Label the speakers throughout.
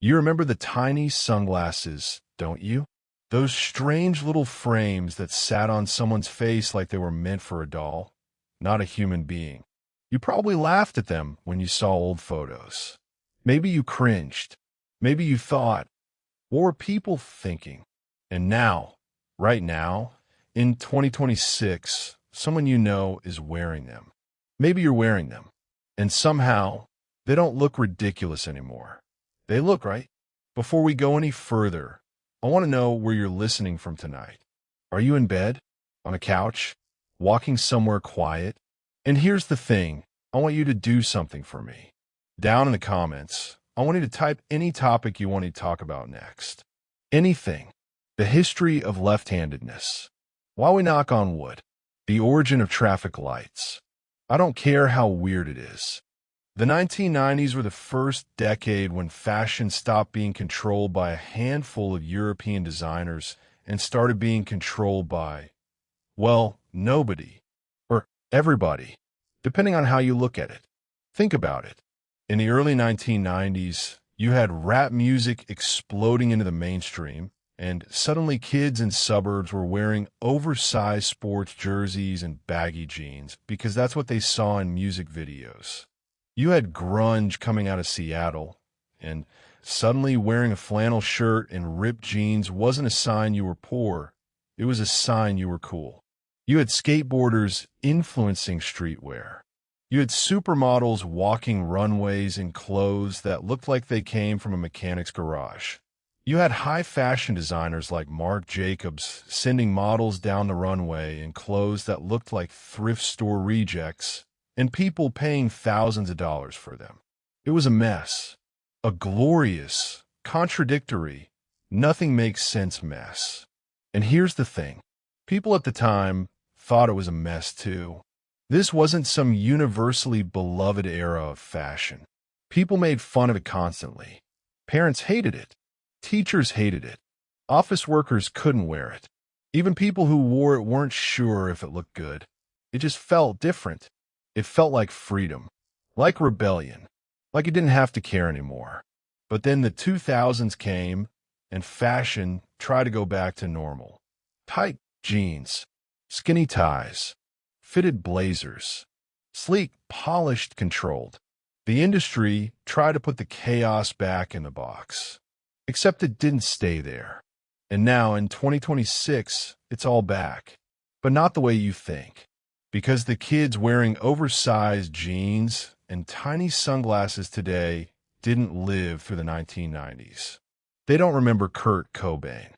Speaker 1: You remember the tiny sunglasses, don't you? Those strange little frames that sat on someone's face like they were meant for a doll, not a human being. You probably laughed at them when you saw old photos. Maybe you cringed. Maybe you thought, what were people thinking? And now, right now, in 2026, someone you know is wearing them. Maybe you're wearing them. And somehow, they don't look ridiculous anymore. They look right. Before we go any further, I want to know where you're listening from tonight. Are you in bed? On a couch? Walking somewhere quiet? And here's the thing. I want you to do something for me. Down in the comments, I want you to type any topic you want to talk about next. Anything. The history of left-handedness. Why we knock on wood. The origin of traffic lights. I don't care how weird it is. The 1990s were the first decade when fashion stopped being controlled by a handful of European designers and started being controlled by, well, nobody. Or everybody, depending on how you look at it. Think about it. In the early 1990s, you had rap music exploding into the mainstream, and suddenly kids in suburbs were wearing oversized sports jerseys and baggy jeans because that's what they saw in music videos. You had grunge coming out of Seattle, and suddenly wearing a flannel shirt and ripped jeans wasn't a sign you were poor. It was a sign you were cool. You had skateboarders influencing streetwear. You had supermodels walking runways in clothes that looked like they came from a mechanic's garage. You had high fashion designers like Marc Jacobs sending models down the runway in clothes that looked like thrift store rejects, and people paying thousands of dollars for them. It was a mess. A glorious, contradictory, nothing makes sense mess. And here's the thing. People at the time thought it was a mess too. This wasn't some universally beloved era of fashion. People made fun of it constantly. Parents hated it. Teachers hated it. Office workers couldn't wear it. Even people who wore it weren't sure if it looked good. It just felt different. It felt like freedom, like rebellion, like you didn't have to care anymore. But then the 2000s came, and fashion tried to go back to normal. Tight jeans, skinny ties, fitted blazers, sleek, polished, controlled. The industry tried to put the chaos back in the box. Except it didn't stay there. And now in 2026, it's all back. But not the way you think. Because the kids wearing oversized jeans and tiny sunglasses today didn't live through the 1990s. They don't remember Kurt Cobain.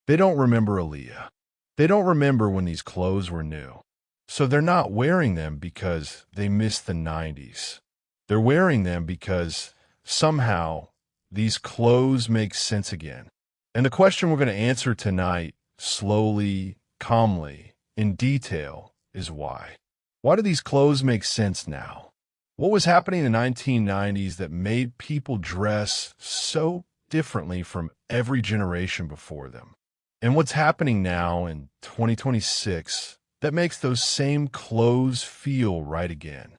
Speaker 1: They don't remember Aaliyah. They don't remember when these clothes were new. So they're not wearing them because they missed the 90s. They're wearing them because somehow these clothes make sense again. And the question we're going to answer tonight, slowly, calmly, in detail, is why. Why do these clothes make sense now? What was happening in the 1990s that made people dress so differently from every generation before them? And what's happening now in 2026 that makes those same clothes feel right again?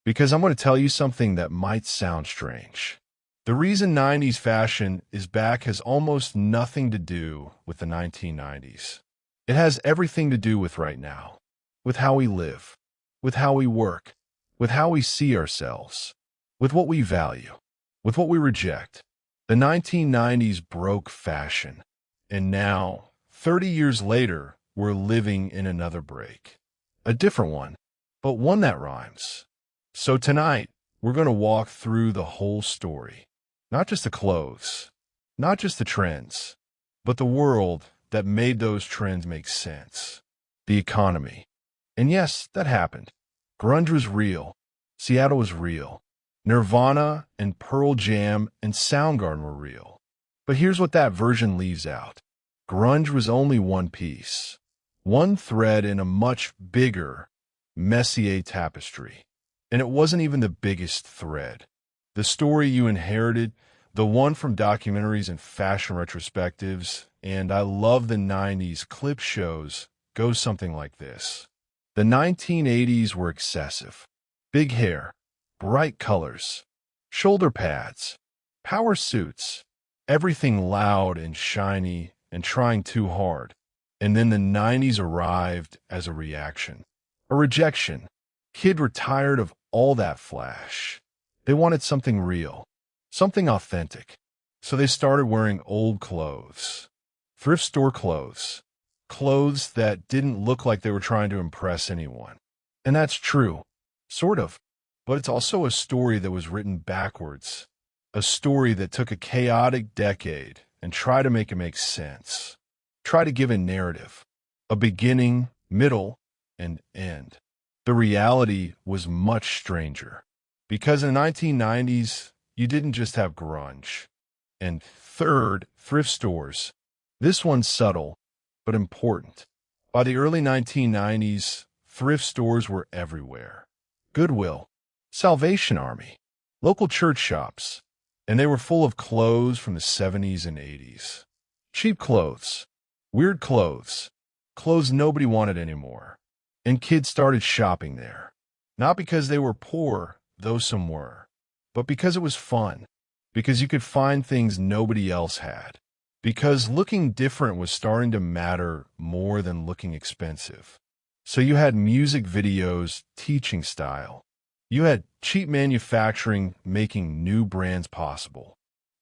Speaker 1: Because I'm going to tell you something that might sound strange. The reason 90s fashion is back has almost nothing to do with the 1990s. It has everything to do with right now, with how we live, with how we work, with how we see ourselves, with what we value, with what we reject. The 1990s broke fashion, and now, 30 years later, we're living in another break. A different one, but one that rhymes. So tonight, we're going to walk through the whole story. Not just the clothes, not just the trends, but the world that made those trends make sense. The economy. And yes, that happened. Grunge was real. Seattle was real. Nirvana and Pearl Jam and Soundgarden were real. But here's what that version leaves out. Grunge was only one piece. One thread in a much bigger Messier tapestry. And it wasn't even the biggest thread. The story you inherited, the one from documentaries and fashion retrospectives, and I love the 90s clip shows, goes something like this. The 1980s were excessive. Big hair, bright colors, shoulder pads, power suits, Everything loud and shiny and trying too hard. And then the 90s arrived as a reaction. A rejection. Kids were tired of all that flash. They wanted something real, something authentic. So they started wearing old clothes, thrift store clothes, clothes that didn't look like they were trying to impress anyone. And that's true, sort of. But it's also a story that was written backwards, a story that took a chaotic decade and tried to make it make sense, try to give a narrative, a beginning, middle, and end. The reality was much stranger, because in the 1990s, you didn't just have grunge. And third, thrift stores. This one's subtle, but important. By the early 1990s, thrift stores were everywhere. Goodwill, Salvation Army, local church shops, and they were full of clothes from the 70s and 80s. Cheap clothes, weird clothes, clothes nobody wanted anymore. And kids started shopping there. Not because they were poor, though some were, but because it was fun. Because you could find things nobody else had. Because looking different was starting to matter more than looking expensive. So you had music videos teaching style. You had cheap manufacturing making new brands possible.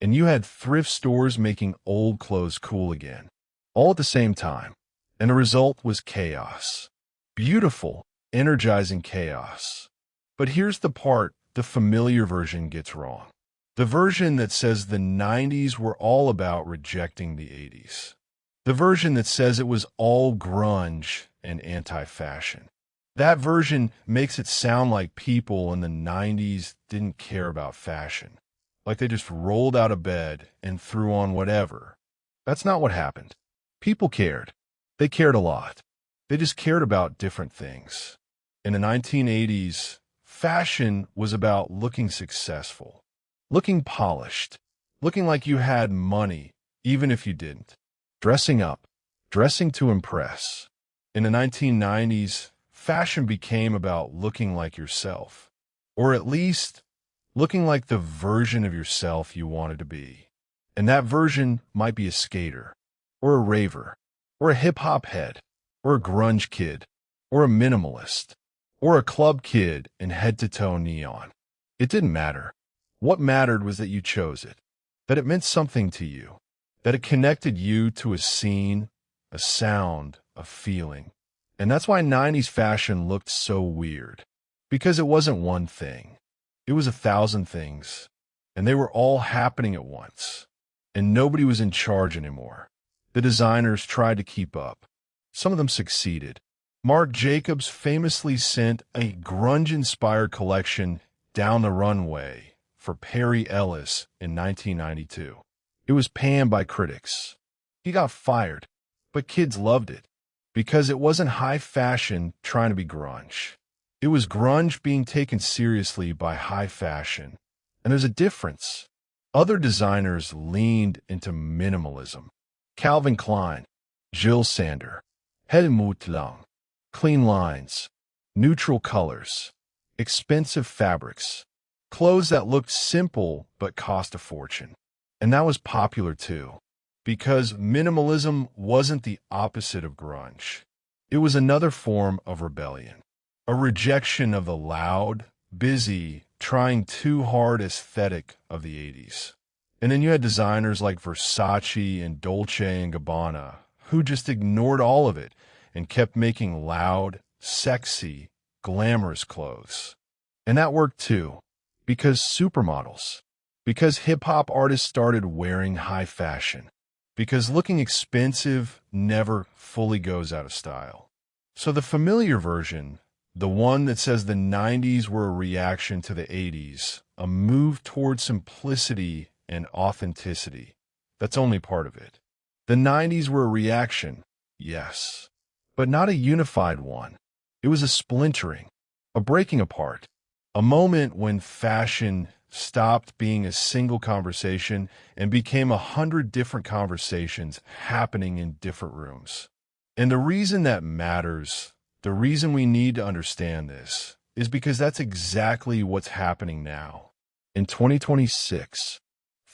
Speaker 1: And you had thrift stores making old clothes cool again. All at the same time. And the result was chaos. Beautiful, energizing chaos. But here's the part the familiar version gets wrong. The version that says the 90s were all about rejecting the 80s. The version that says it was all grunge and anti-fashion. That version makes it sound like people in the 90s didn't care about fashion. Like they just rolled out of bed and threw on whatever. That's not what happened. People cared. They cared a lot. They just cared about different things. In the 1980s, fashion was about looking successful, looking polished, looking like you had money, even if you didn't. Dressing up, dressing to impress. In the 1990s, fashion became about looking like yourself, or at least looking like the version of yourself you wanted to be. And that version might be a skater, or a raver, or a hip-hop head, or a grunge kid, or a minimalist, or a club kid in head-to-toe neon. It didn't matter. What mattered was that you chose it, that it meant something to you, that it connected you to a scene, a sound, a feeling. And that's why 90s fashion looked so weird, because it wasn't one thing. It was 1,000 things, and they were all happening at once, and nobody was in charge anymore. The designers tried to keep up. Some of them succeeded. Marc Jacobs famously sent a grunge-inspired collection down the runway for Perry Ellis in 1992. It was panned by critics. He got fired, but kids loved it because it wasn't high fashion trying to be grunge. It was grunge being taken seriously by high fashion. And there's a difference. Other designers leaned into minimalism. Calvin Klein, Jill Sander, Helmut Lang. Clean lines, neutral colors, expensive fabrics, clothes that looked simple but cost a fortune. And that was popular too, because minimalism wasn't the opposite of grunge. It was another form of rebellion, a rejection of the loud, busy, trying too hard aesthetic of the 80s. And then you had designers like Versace and Dolce & Gabbana who just ignored all of it and kept making loud, sexy, glamorous clothes. And that worked too, because supermodels, because hip-hop artists started wearing high fashion, because looking expensive never fully goes out of style. So the familiar version, the one that says the 90s were a reaction to the 80s, a move toward simplicity and authenticity, that's only part of it. The 90s were a reaction, yes, but not a unified one. It was a splintering, a breaking apart, a moment when fashion stopped being a single conversation and became 100 different conversations happening in different rooms. And the reason that matters, the reason we need to understand this, is because that's exactly what's happening now. In 2026,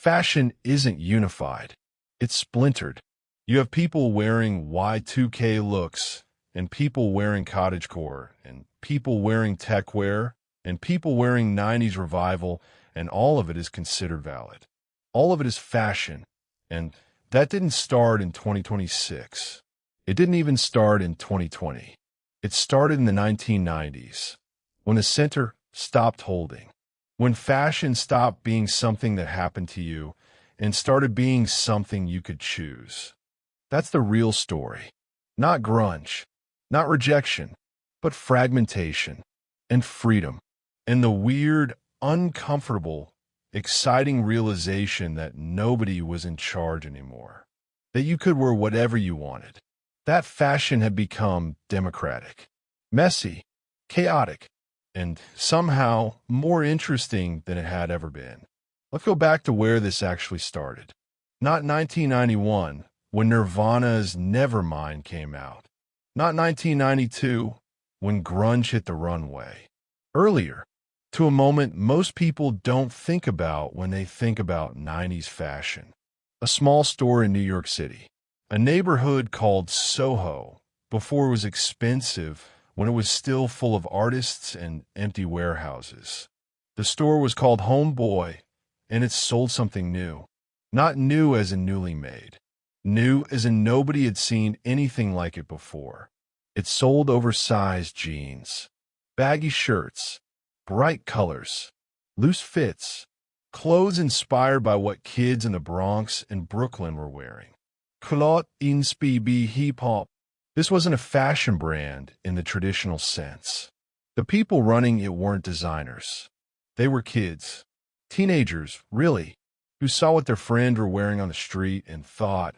Speaker 1: fashion isn't unified. It's splintered. You have people wearing Y2K looks, and people wearing cottagecore, and people wearing tech wear, and people wearing 90s revival, and all of it is considered valid. All of it is fashion, and that didn't start in 2026. It didn't even start in 2020. It started in the 1990s, when the center stopped holding, when fashion stopped being something that happened to you and started being something you could choose. That's the real story. Not grunge, not rejection, but fragmentation and freedom and the weird, uncomfortable, exciting realization that nobody was in charge anymore, that you could wear whatever you wanted. That fashion had become democratic, messy, chaotic, and somehow more interesting than it had ever been. Let's go back to where this actually started. Not 1991, when Nirvana's Nevermind came out. Not 1992, when grunge hit the runway. Earlier, to a moment most people don't think about when they think about 90s fashion. A small store in New York City. A neighborhood called Soho, before it was expensive, when it was still full of artists and empty warehouses. The store was called Homeboy, and it sold something new. Not new as in newly made. New as in nobody had seen anything like it before. It sold oversized jeans, baggy shirts, bright colors, loose fits, clothes inspired by what kids in the Bronx and Brooklyn were wearing. Culotte inspirée hip-hop. This wasn't a fashion brand in the traditional sense. The people running it weren't designers. They were kids. Teenagers, really, who saw what their friends were wearing on the street and thought,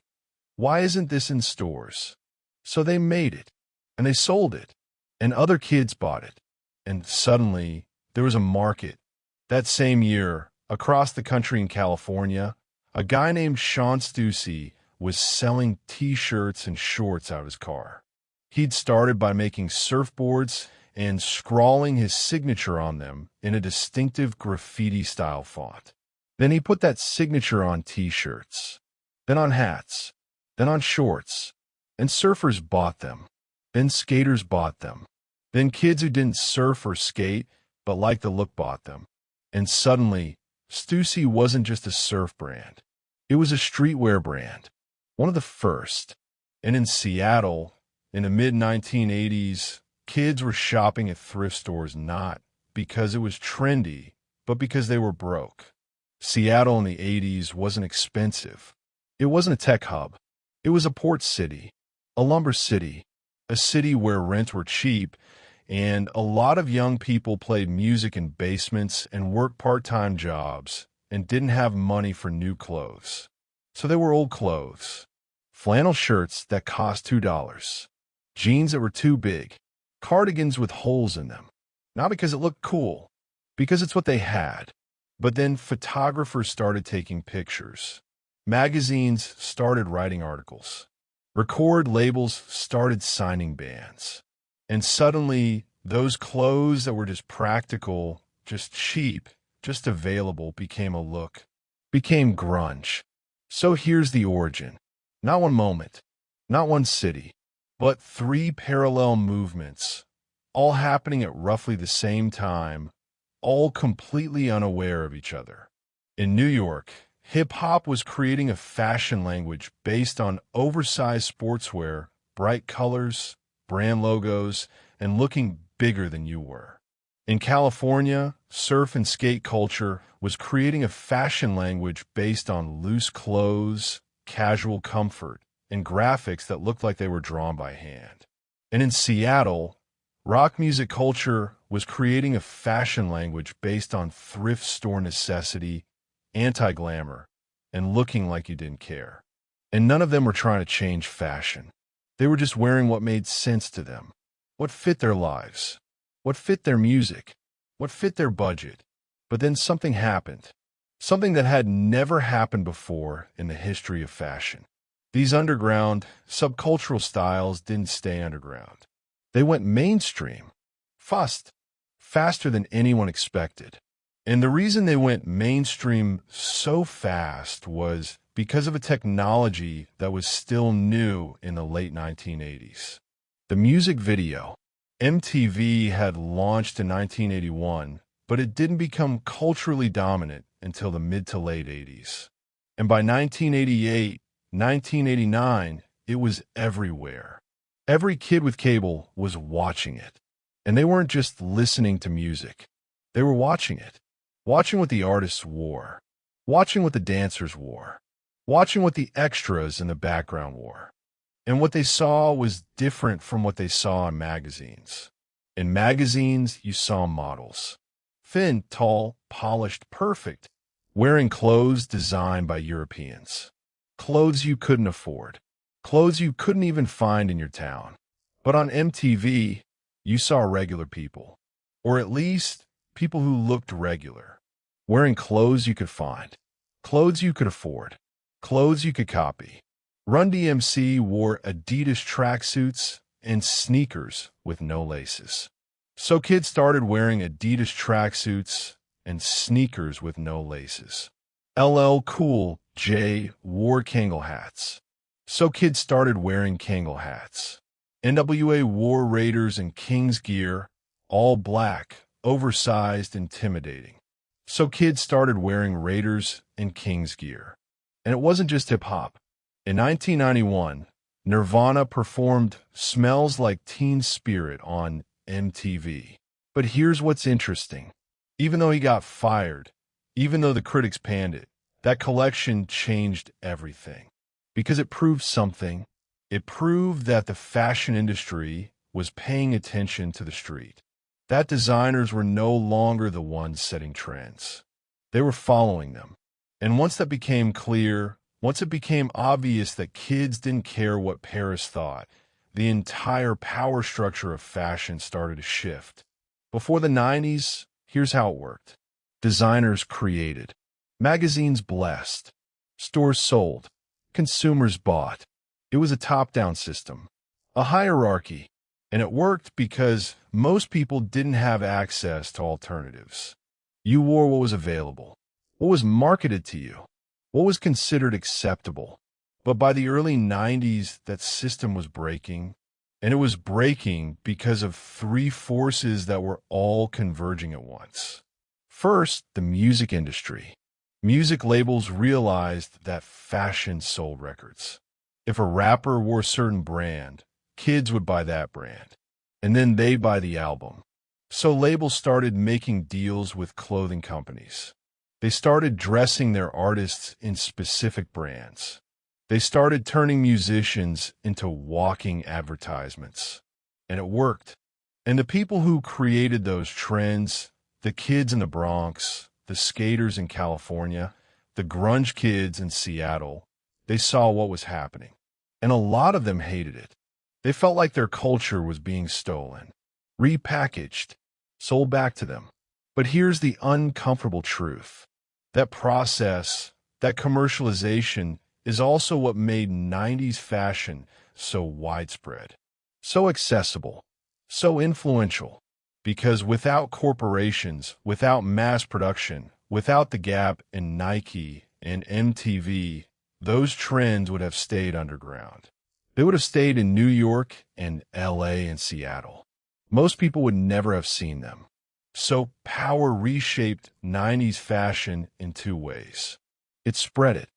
Speaker 1: why isn't this in stores? So they made it, and they sold it, and other kids bought it. And suddenly, there was a market. That same year, across the country in California, a guy named Sean Stussy was selling t-shirts and shorts out of his car. He'd started by making surfboards and scrawling his signature on them in a distinctive graffiti-style font. Then he put that signature on t-shirts, then on hats, then on shorts, and surfers bought them. Then skaters bought them. Then kids who didn't surf or skate but liked the look bought them. And suddenly, Stussy wasn't just a surf brand. It was a streetwear brand. One of the first. And in Seattle, in the mid-1980s, kids were shopping at thrift stores not because it was trendy, but because they were broke. Seattle in the 80s wasn't expensive. It wasn't a tech hub. It was a port city, a lumber city, a city where rents were cheap, and a lot of young people played music in basements and worked part-time jobs and didn't have money for new clothes. So they were old clothes. Flannel shirts that cost $2, jeans that were too big, cardigans with holes in them. Not because it looked cool, because it's what they had. But then photographers started taking pictures. Magazines started writing articles. Record labels started signing bands. And suddenly, those clothes that were just practical, just cheap, just available became a look, became grunge. So here's the origin. Not one moment, not one city, but three parallel movements, all happening at roughly the same time, all completely unaware of each other. In New York, hip-hop was creating a fashion language based on oversized sportswear, bright colors, brand logos, and looking bigger than you were. In California, surf and skate culture was creating a fashion language based on loose clothes, casual comfort, and graphics that looked like they were drawn by hand. And in Seattle, rock music culture was creating a fashion language based on thrift store necessity, anti-glamour, and looking like you didn't care. And none of them were trying to change fashion. They were just wearing what made sense to them, what fit their lives, what fit their music, what fit their budget. But then something happened, something that had never happened before in the history of fashion. These underground, subcultural styles didn't stay underground. They went mainstream, faster than anyone expected. And the reason they went mainstream so fast was because of a technology that was still new in the late 1980s. The music video. MTV had launched in 1981, but it didn't become culturally dominant until the mid to late 80s. And by 1988, 1989, it was everywhere. Every kid with cable was watching it. And they weren't just listening to music. They were watching it. Watching what the artists wore. Watching what the dancers wore. Watching what the extras in the background wore. And what they saw was different from what they saw in magazines. In magazines, you saw models. Thin, tall, polished, perfect. Wearing clothes designed by Europeans. Clothes you couldn't afford. Clothes you couldn't even find in your town. But on MTV, you saw regular people. Or at least, people who looked regular. Wearing clothes you could find. Clothes you could afford. Clothes you could copy. Run DMC wore Adidas tracksuits and sneakers with no laces. So kids started wearing Adidas tracksuits and sneakers with no laces. LL Cool J wore Kangol hats. So kids started wearing Kangol hats. NWA wore Raiders and Kings gear, all black, oversized, intimidating. So kids started wearing Raiders and Kings gear. And it wasn't just hip-hop. In 1991, Nirvana performed Smells Like Teen Spirit on MTV. But here's what's interesting. Even though he got fired, even though the critics panned it, that collection changed everything. Because it proved something. It proved that the fashion industry was paying attention to the street. That designers were no longer the ones setting trends. They were following them. And once that became clear, once it became obvious that kids didn't care what Paris thought, the entire power structure of fashion started to shift. Before the 90s, here's how it worked. Designers created. Magazines blessed. Stores sold. Consumers bought. It was a top-down system, a hierarchy, and it worked because most people didn't have access to alternatives. You wore what was available, what was marketed to you, what was considered acceptable. But by the early 90s, that system was breaking, and it was breaking because of three forces that were all converging at once. First, the music industry. Music labels realized that fashion sold records. If a rapper wore a certain brand, kids would buy that brand. And then they'd buy the album. So labels started making deals with clothing companies. They started dressing their artists in specific brands. They started turning musicians into walking advertisements. And it worked. And the people who created those trends, the kids in the Bronx, the skaters in California, the grunge kids in Seattle, they saw what was happening. And a lot of them hated it. They felt like their culture was being stolen, repackaged, sold back to them. But here's the uncomfortable truth. That process, that commercialization, is also what made 90s fashion so widespread, so accessible, so influential. Because without corporations, without mass production, without the Gap and Nike and MTV, those trends would have stayed underground. They would have stayed in New York and LA and Seattle. Most people would never have seen them. So power reshaped 90s fashion in two ways. It spread it,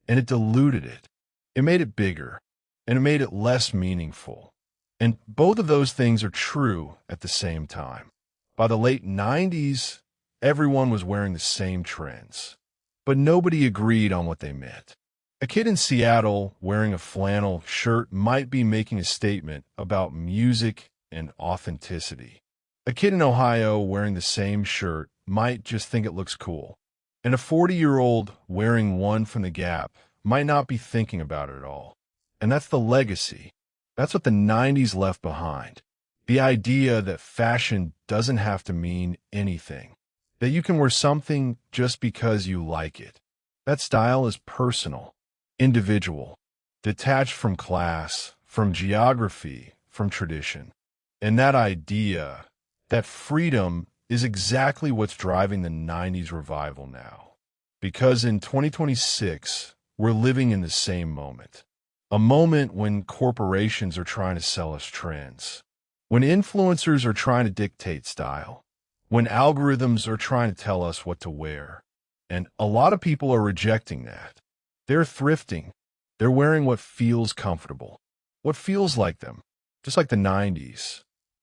Speaker 1: and it diluted it. It made it bigger, and it made it less meaningful. And both of those things are true at the same time. By the late 90s, everyone was wearing the same trends, but nobody agreed on what they meant. A kid in Seattle wearing a flannel shirt might be making a statement about music and authenticity. A kid in Ohio wearing the same shirt might just think it looks cool. And a 40-year-old wearing one from the Gap might not be thinking about it at all. And that's the legacy. That's what the 90s left behind. The idea that fashion doesn't have to mean anything. That you can wear something just because you like it. That style is personal, individual, detached from class, from geography, from tradition. And that idea, that freedom, is exactly what's driving the 90s revival now. Because in 2026, we're living in the same moment. A moment when corporations are trying to sell us trends, when influencers are trying to dictate style, when algorithms are trying to tell us what to wear. And a lot of people are rejecting that. They're thrifting. They're wearing what feels comfortable, what feels like them, just like the 90s,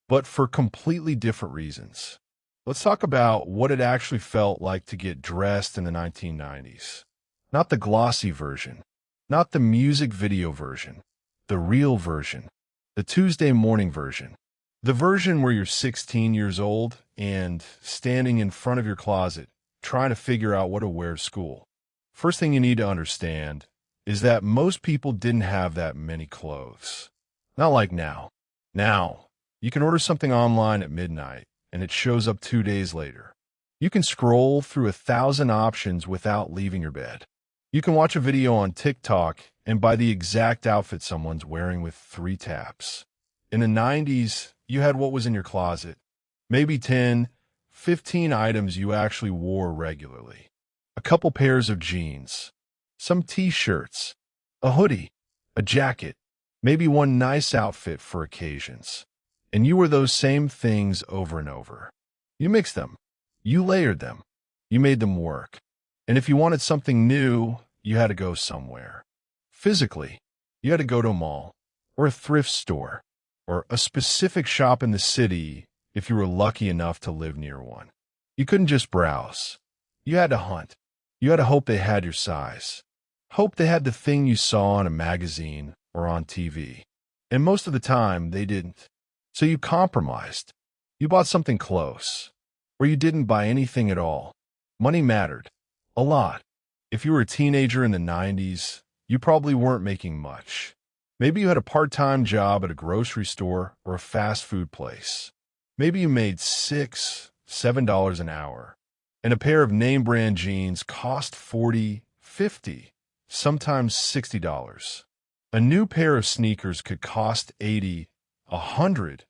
Speaker 1: but for completely different reasons. Let's talk about what it actually felt like to get dressed in the 1990s. Not the glossy version, not the music video version, the real version, the Tuesday morning version, the version where you're 16 years old and standing in front of your closet trying to figure out what to wear to school. First thing you need to understand is that most people didn't have that many clothes. Not like now. Now, you can order something online at midnight and it shows up 2 days later. You can scroll through 1,000 options without leaving your bed. You can watch a video on TikTok and buy the exact outfit someone's wearing with 3 taps. In the 90s, you had what was in your closet. Maybe 10, 15 items you actually wore regularly. A couple pairs of jeans, some t-shirts, a hoodie, a jacket, maybe one nice outfit for occasions. And you wore those same things over and over. You mixed them. You layered them. You made them work. And if you wanted something new, you had to go somewhere. Physically, you had to go to a mall, or a thrift store, or a specific shop in the city if you were lucky enough to live near one. You couldn't just browse. You had to hunt. You had to hope they had your size. Hope they had the thing you saw in a magazine or on TV. And most of the time, they didn't. So you compromised. You bought something close. Or you didn't buy anything at all. Money mattered. A lot. If you were a teenager in the 90s, you probably weren't making much. Maybe you had a part-time job at a grocery store or a fast food place. Maybe you made $6, $7 an hour. And a pair of name-brand jeans cost $40, $50, sometimes $60. A new pair of sneakers could cost $80, $100,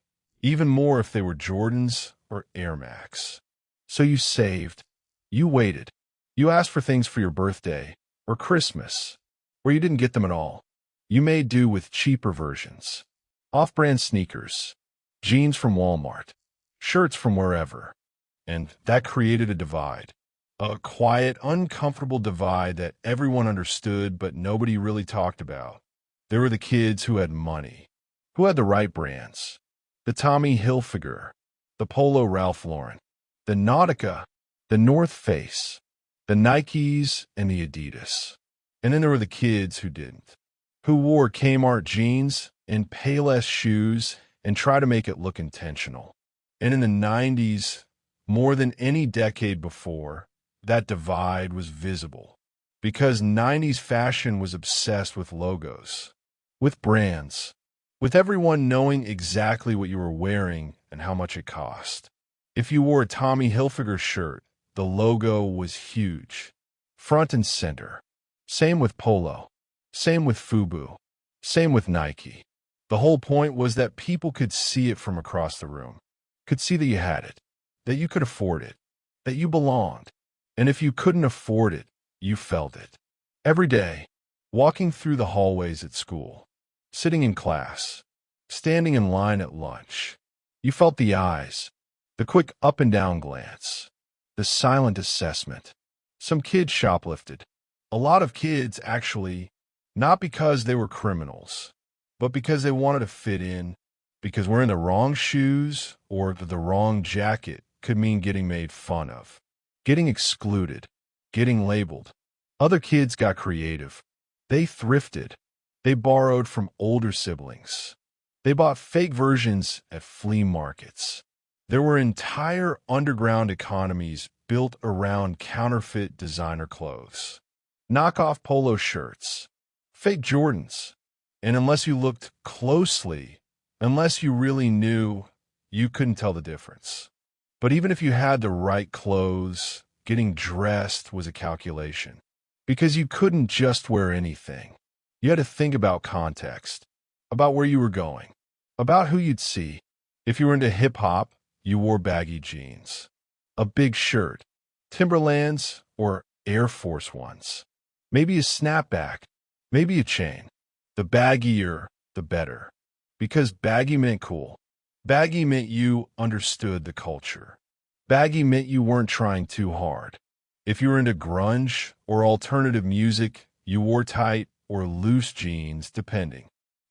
Speaker 1: even more if they were Jordans or Air Max. So you saved. You waited. You asked for things for your birthday or Christmas, or you didn't get them at all. You made do with cheaper versions. Off-brand sneakers, jeans from Walmart, shirts from wherever. And that created a divide. A quiet, uncomfortable divide that everyone understood but nobody really talked about. There were the kids who had money, who had the right brands. The Tommy Hilfiger, the Polo Ralph Lauren, the Nautica, the North Face, the Nikes, and the Adidas. And then there were the kids who didn't, who wore Kmart jeans and Payless shoes and tried to make it look intentional. And in the 90s, more than any decade before, that divide was visible. Because 90s fashion was obsessed with logos, with brands, with everyone knowing exactly what you were wearing and how much it cost. If you wore a Tommy Hilfiger shirt, the logo was huge, front and center. Same with Polo, same with Fubu, same with Nike. The whole point was that people could see it from across the room, could see that you had it, that you could afford it, that you belonged. And if you couldn't afford it, you felt it. Every day, walking through the hallways at school, sitting in class, standing in line at lunch, you felt the eyes, the quick up and down glance, the silent assessment. Some kids shoplifted. A lot of kids, actually, not because they were criminals, but because they wanted to fit in, because wearing the wrong shoes or the wrong jacket could mean getting made fun of, getting excluded, getting labeled. Other kids got creative. They thrifted. They borrowed from older siblings. They bought fake versions at flea markets. There were entire underground economies built around counterfeit designer clothes, knockoff polo shirts, fake Jordans. And unless you looked closely, unless you really knew, you couldn't tell the difference. But even if you had the right clothes, getting dressed was a calculation. Because you couldn't just wear anything. You had to think about context, about where you were going, about who you'd see. If you were into hip-hop, you wore baggy jeans. A big shirt, Timberlands or Air Force Ones. Maybe a snapback, maybe a chain. The baggier, the better. Because baggy meant cool. Baggy meant you understood the culture. Baggy meant you weren't trying too hard. If you were into grunge or alternative music, you wore tight or loose jeans, depending.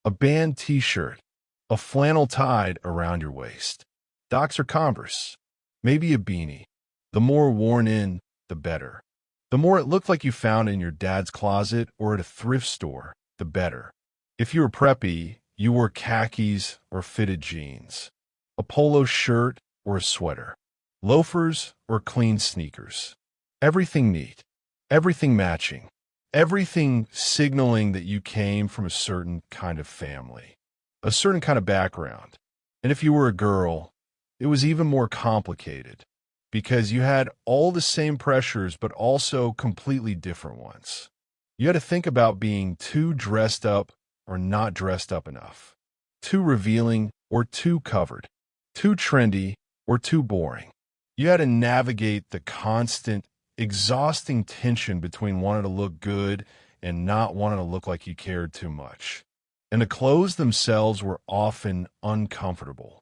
Speaker 1: A band t-shirt, a flannel tied around your waist. Docs or Converse, maybe a beanie. The more worn in, the better. The more it looked like you found in your dad's closet or at a thrift store, the better. If you were preppy, you wore khakis or fitted jeans, a polo shirt or a sweater, loafers or clean sneakers. Everything neat, everything matching, everything signaling that you came from a certain kind of family, a certain kind of background. And if you were a girl, it was even more complicated because you had all the same pressures but also completely different ones. You had to think about being too dressed up or not dressed up enough, too revealing or too covered, too trendy or too boring. You had to navigate the constant, exhausting tension between wanting to look good and not wanting to look like you cared too much. And the clothes themselves were often uncomfortable.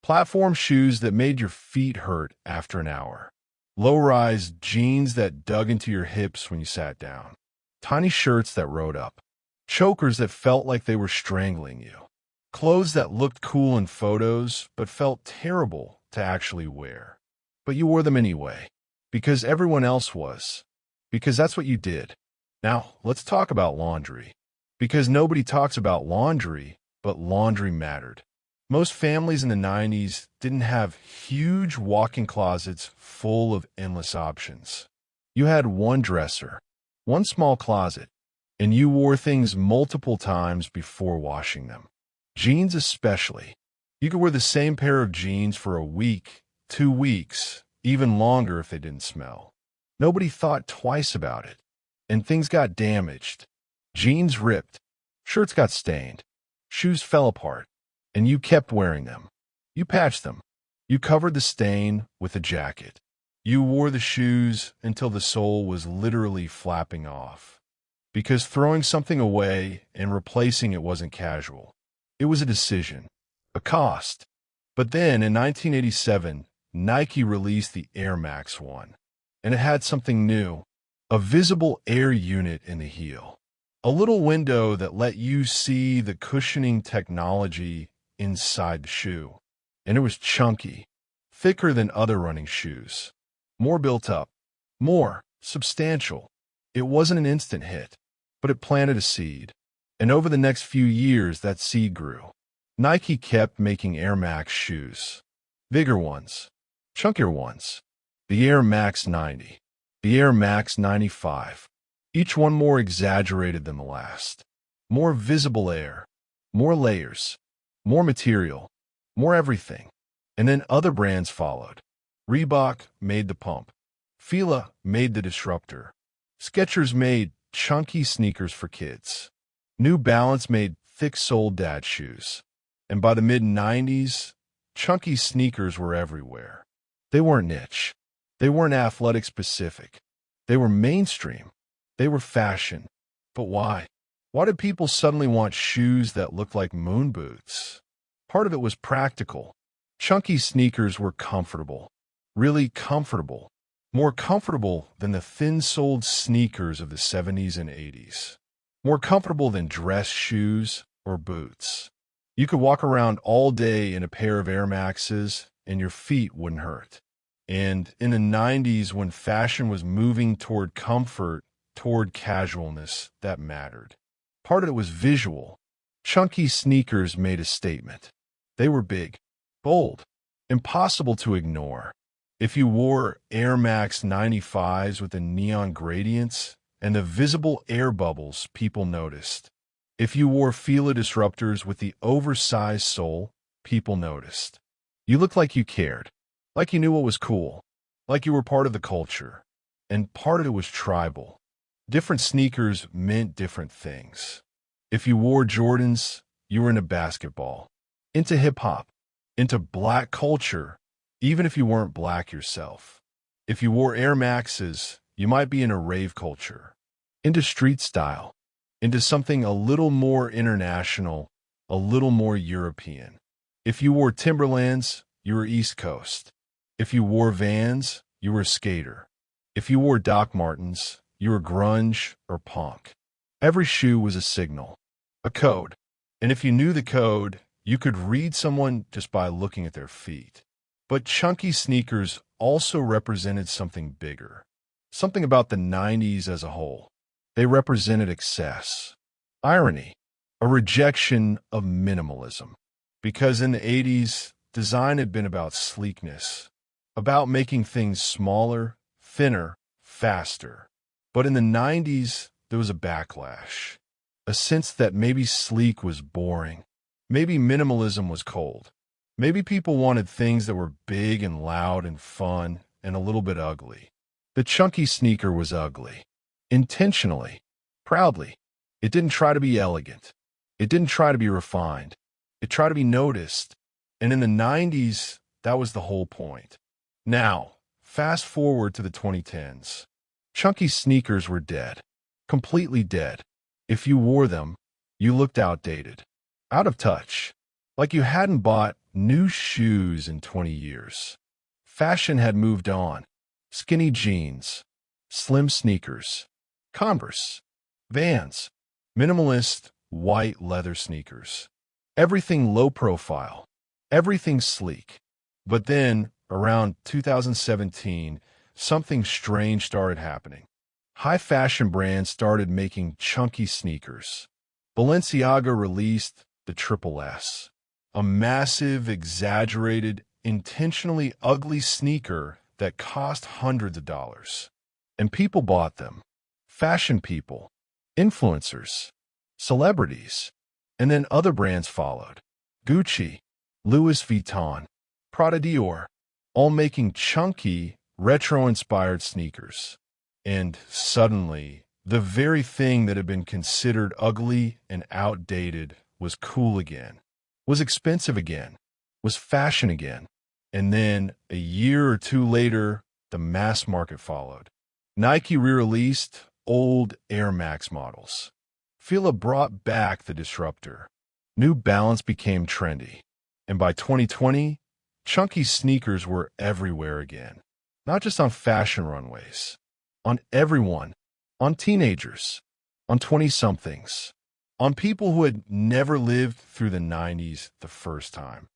Speaker 1: Platform shoes that made your feet hurt after an hour. Low-rise jeans that dug into your hips when you sat down. Tiny shirts that rode up. Chokers that felt like they were strangling you. Clothes that looked cool in photos but felt terrible to actually wear. But you wore them anyway, because everyone else was. Because that's what you did. Now, let's talk about laundry. Because nobody talks about laundry, but laundry mattered. Most families in the 90s didn't have huge walk-in closets full of endless options. You had one dresser, one small closet, and you wore things multiple times before washing them. Jeans especially. You could wear the same pair of jeans for a week, 2 weeks, even longer if they didn't smell. Nobody thought twice about it. And things got damaged. Jeans ripped. Shirts got stained. Shoes fell apart. And you kept wearing them. You patched them. You covered the stain with a jacket. You wore the shoes until the sole was literally flapping off. Because throwing something away and replacing it wasn't casual. It was a decision, a cost. But then in 1987, Nike released the Air Max 1. And it had something new, a visible air unit in the heel. A little window that let you see the cushioning technology inside the shoe. And it was chunky, thicker than other running shoes, more built up, more substantial. It wasn't an instant hit, but it planted a seed. And over the next few years, that seed grew. Nike kept making Air Max shoes. Bigger ones, chunkier ones. The Air Max 90, the Air Max 95. Each one more exaggerated than the last. More visible air, more layers, more material, more everything. And then other brands followed. Reebok made the pump. Fila made the disruptor. Skechers made chunky sneakers for kids. New Balance made thick-soled dad shoes. And by the mid-90s, chunky sneakers were everywhere. They weren't niche. They weren't athletic-specific. They were mainstream. They were fashion. But why? Why did people suddenly want shoes that looked like moon boots? Part of it was practical. Chunky sneakers were comfortable. Really comfortable. More comfortable than the thin-soled sneakers of the 70s and 80s. More comfortable than dress shoes or boots. You could walk around all day in a pair of Air Maxes and your feet wouldn't hurt. And in the 90s, when fashion was moving toward comfort, toward casualness, that mattered. Part of it was visual. Chunky sneakers made a statement. They were big, bold, impossible to ignore. If you wore Air Max 95s with the neon gradients and the visible air bubbles, people noticed. If you wore Fila disruptors with the oversized sole, people noticed. You looked like you cared, like you knew what was cool, like you were part of the culture. And part of it was tribal. Different sneakers meant different things. If you wore Jordans, you were into basketball, into hip-hop, into black culture, even if you weren't black yourself. If you wore Air Maxes, you might be in a rave culture, into street style, into something a little more international, a little more European. If you wore Timberlands, you were East Coast. If you wore Vans, you were a skater. If you wore Doc Martens, you were grunge or punk. Every shoe was a signal, a code. And if you knew the code, you could read someone just by looking at their feet. But chunky sneakers also represented something bigger, something about the 90s as a whole. They represented excess, irony, a rejection of minimalism. Because in the 80s, design had been about sleekness, about making things smaller, thinner, faster. But in the 90s, there was a backlash, a sense that maybe sleek was boring, maybe minimalism was cold. Maybe people wanted things that were big and loud and fun and a little bit ugly. The chunky sneaker was ugly. Intentionally. Proudly. It didn't try to be elegant. It didn't try to be refined. It tried to be noticed. And in the 90s, that was the whole point. Now, fast forward to the 2010s. Chunky sneakers were dead. Completely dead. If you wore them, you looked outdated. Out of touch. Like you hadn't bought new shoes in 20 years. Fashion had moved on. Skinny jeans, slim sneakers, Converse, Vans, minimalist white leather sneakers. Everything low profile, everything sleek. But then, around 2017, something strange started happening. High fashion brands started making chunky sneakers. Balenciaga released the Triple S. A massive, exaggerated, intentionally ugly sneaker that cost hundreds of dollars. And people bought them. Fashion people, influencers, celebrities. And then other brands followed. Gucci, Louis Vuitton, Prada Dior, all making chunky, retro-inspired sneakers. And suddenly, the very thing that had been considered ugly and outdated was cool again. Was expensive again, was fashion again. And then, a year or two later, the mass market followed. Nike re-released old Air Max models. Fila brought back the disruptor. New Balance became trendy. And by 2020, chunky sneakers were everywhere again. Not just on fashion runways. On everyone. On teenagers. On 20-somethings. On people who had never lived through the 90s the first time.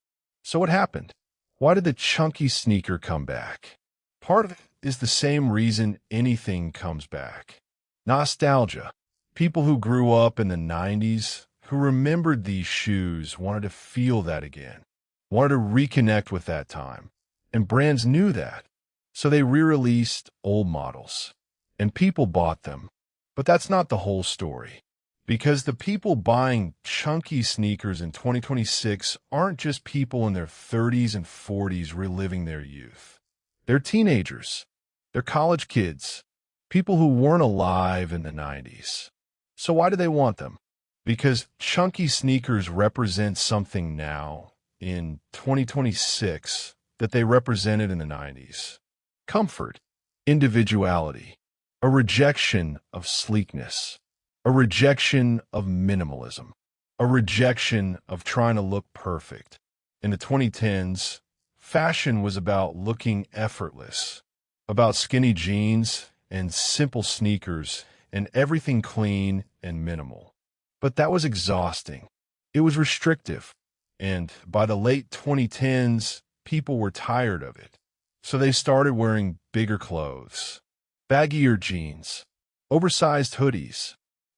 Speaker 1: So what happened? Why did the chunky sneaker come back? Part of it is the same reason anything comes back. Nostalgia. People who grew up in the 90s, who remembered these shoes, wanted to feel that again. Wanted to reconnect with that time. And brands knew that. So they re-released old models. And people bought them. But that's not the whole story. Because the people buying chunky sneakers in 2026 aren't just people in their 30s and 40s reliving their youth. They're teenagers. They're college kids. People who weren't alive in the 90s. So why do they want them? Because chunky sneakers represent something now, in 2026, that they represented in the 90s. Comfort. Individuality. A rejection of sleekness. A rejection of minimalism. A rejection of trying to look perfect. In the 2010s, fashion was about looking effortless, about skinny jeans and simple sneakers and everything clean and minimal. But that was exhausting. It was restrictive. And by the late 2010s, people were tired of it. So they started wearing bigger clothes, baggier jeans, oversized hoodies,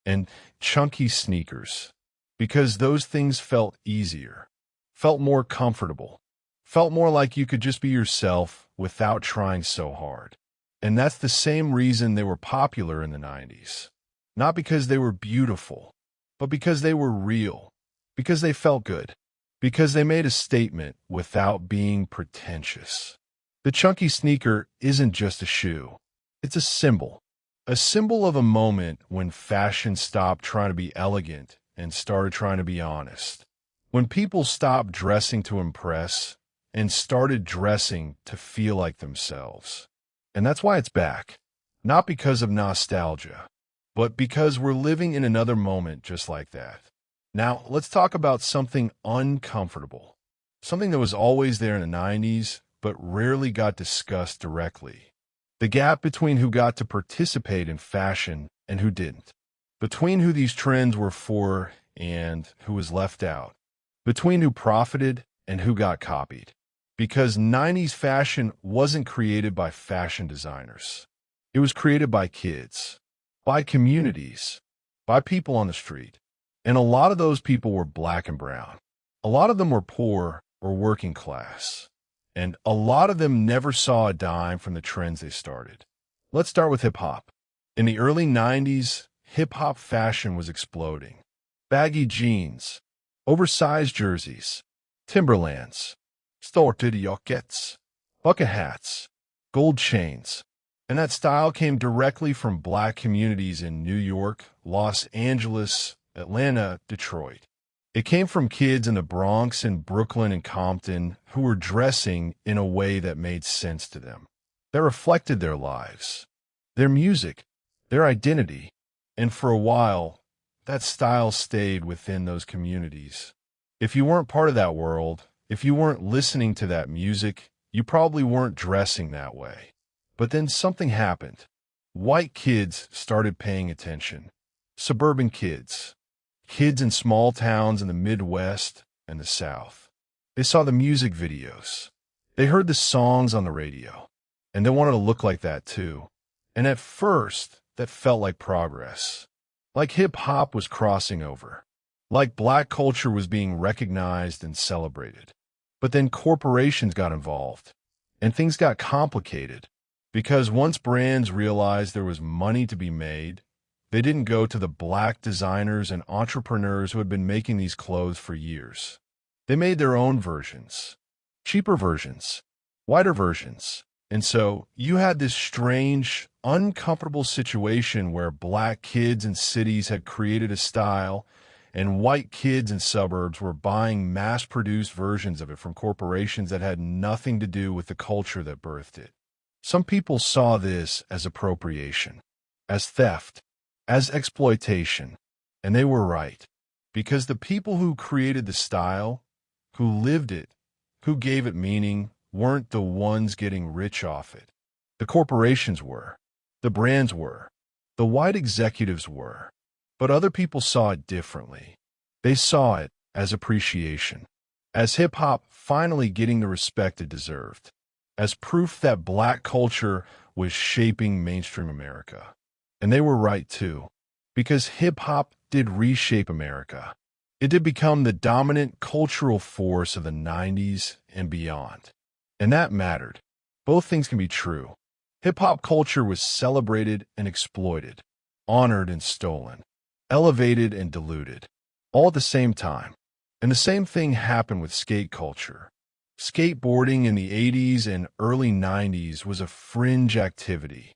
Speaker 1: and chunky sneakers, because those things felt easier, felt more comfortable, felt more like you could just be yourself without trying so hard. And that's the same reason they were popular in the 90s. Not because they were beautiful, but because they were real, because they felt good, because they made a statement without being pretentious. The chunky sneaker isn't just a shoe. It's a symbol of a moment when fashion stopped trying to be elegant and started trying to be honest. When people stopped dressing to impress and started dressing to feel like themselves. And that's why it's back. Not because of nostalgia, but because we're living in another moment just like that. Now, let's talk about something uncomfortable. Something that was always there in the 90s, but rarely got discussed directly. The gap between who got to participate in fashion and who didn't. Between who these trends were for and who was left out. Between who profited and who got copied. Because 90s fashion wasn't created by fashion designers. It was created by kids, by communities, by people on the street. And a lot of those people were black and brown. A lot of them were poor or working class. And a lot of them never saw a dime from the trends they started. Let's start with hip-hop. In the early 90s, hip-hop fashion was exploding. Baggy jeans, oversized jerseys, Timberlands, storted jackets, bucket hats, gold chains. And that style came directly from black communities in New York, Los Angeles, Atlanta, Detroit. It came from kids in the Bronx and Brooklyn and Compton who were dressing in a way that made sense to them, that reflected their lives, their music, their identity. And for a while, that style stayed within those communities. If you weren't part of that world, if you weren't listening to that music, you probably weren't dressing that way. But then something happened. White kids started paying attention. Suburban kids. Kids in small towns in the Midwest and the South. They saw the music videos. They heard the songs on the radio. And they wanted to look like that too. And at first, that felt like progress. Like hip-hop was crossing over. Like black culture was being recognized and celebrated. But then corporations got involved. And things got complicated. Because once brands realized there was money to be made, they didn't go to the black designers and entrepreneurs who had been making these clothes for years. They made their own versions, cheaper versions, whiter versions. And so you had this strange, uncomfortable situation where black kids in cities had created a style and white kids in suburbs were buying mass-produced versions of it from corporations that had nothing to do with the culture that birthed it. Some people saw this as appropriation, as theft, as exploitation, and they were right, because the people who created the style, who lived it, who gave it meaning, weren't the ones getting rich off it. The corporations were, the brands were, the white executives were, but other people saw it differently. They saw it as appreciation, as hip-hop finally getting the respect it deserved, as proof that black culture was shaping mainstream America. And they were right too, because hip-hop did reshape America. It did become the dominant cultural force of the 90s and beyond. And that mattered. Both things can be true. Hip-hop culture was celebrated and exploited, honored and stolen, elevated and diluted, all at the same time. And the same thing happened with skate culture. Skateboarding in the 80s and early 90s was a fringe activity.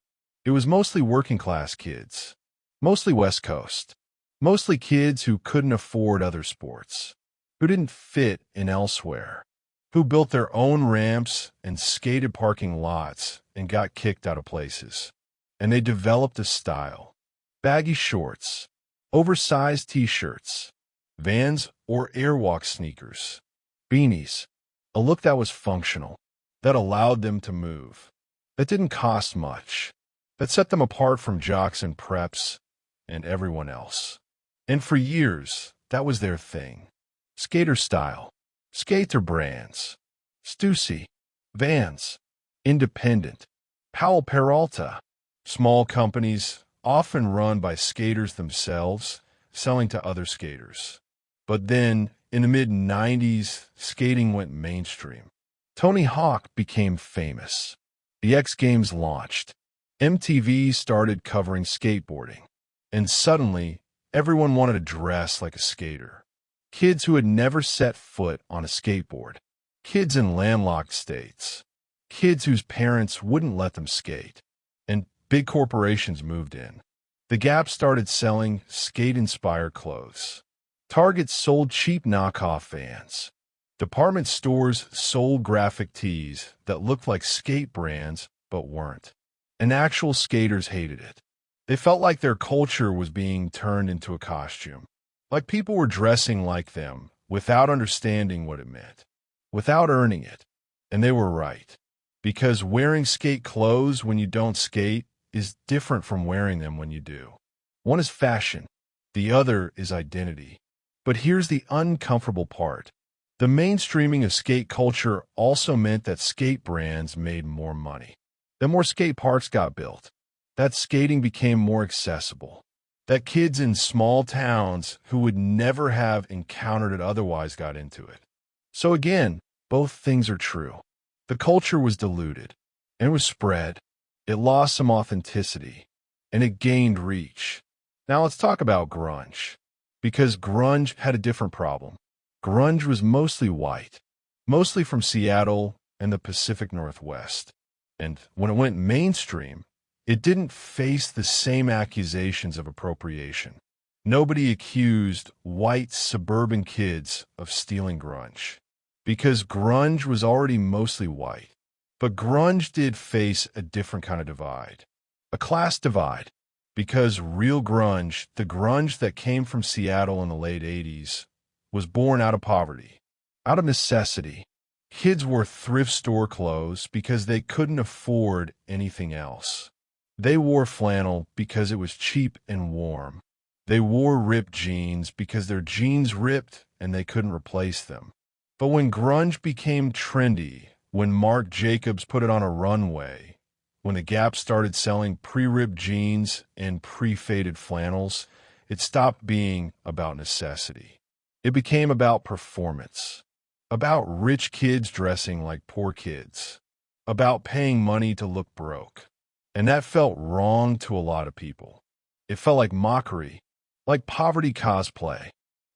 Speaker 1: It was mostly working-class kids, mostly West Coast, mostly kids who couldn't afford other sports, who didn't fit in elsewhere, who built their own ramps and skated parking lots and got kicked out of places. And they developed a style. Baggy shorts, oversized t-shirts, Vans or Airwalk sneakers, beanies, a look that was functional, that allowed them to move, that didn't cost much, that set them apart from jocks and preps and everyone else. And for years, that was their thing. Skater style, skater brands, Stussy, Vans, Independent, Powell Peralta, small companies often run by skaters themselves, selling to other skaters. But then, in the mid-90s, skating went mainstream. Tony Hawk became famous. The X Games launched. MTV started covering skateboarding. And suddenly, everyone wanted to dress like a skater. Kids who had never set foot on a skateboard. Kids in landlocked states. Kids whose parents wouldn't let them skate. And big corporations moved in. The Gap started selling skate-inspired clothes. Target sold cheap knockoff Vans. Department stores sold graphic tees that looked like skate brands but weren't. and actual skaters hated it. They felt like their culture was being turned into a costume, like people were dressing like them without understanding what it meant, without earning it. And they were right, because wearing skate clothes when you don't skate is different from wearing them when you do. One is fashion, the other is identity. But here's the uncomfortable part. The mainstreaming of skate culture also meant that skate brands made more money, that more skate parks got built, that skating became more accessible, that kids in small towns who would never have encountered it otherwise got into it. So again, both things are true. The culture was diluted, and it was spread. It lost some authenticity, and it gained reach. Now let's talk about grunge, because grunge had a different problem. Grunge was mostly white, mostly from Seattle and the Pacific Northwest. And when it went mainstream, it didn't face the same accusations of appropriation. Nobody accused white suburban kids of stealing grunge, because grunge was already mostly white. But grunge did face a different kind of divide, a class divide, because real grunge, the grunge that came from Seattle in the late 80s, was born out of poverty, out of necessity. Kids wore thrift store clothes because they couldn't afford anything else. They wore flannel because it was cheap and warm. They wore ripped jeans because their jeans ripped and they couldn't replace them. But when grunge became trendy, when Marc Jacobs put it on a runway, when the Gap started selling pre-ripped jeans and pre-faded flannels, it stopped being about necessity. It became about performance, about rich kids dressing like poor kids, about paying money to look broke. And that felt wrong to a lot of people. It felt like mockery, like poverty cosplay.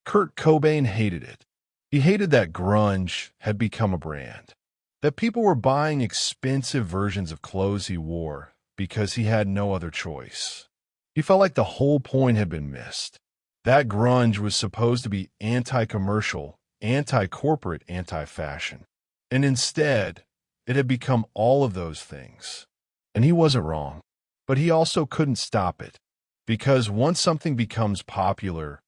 Speaker 1: Kurt Cobain hated it. He hated that grunge had become a brand, that people were buying expensive versions of clothes he wore because he had no other choice. He felt like the whole point had been missed. That grunge was supposed to be anti-commercial, anti-corporate, anti-fashion. And instead, it had become all of those things. And he wasn't wrong, but he also couldn't stop it. Because once something becomes popular,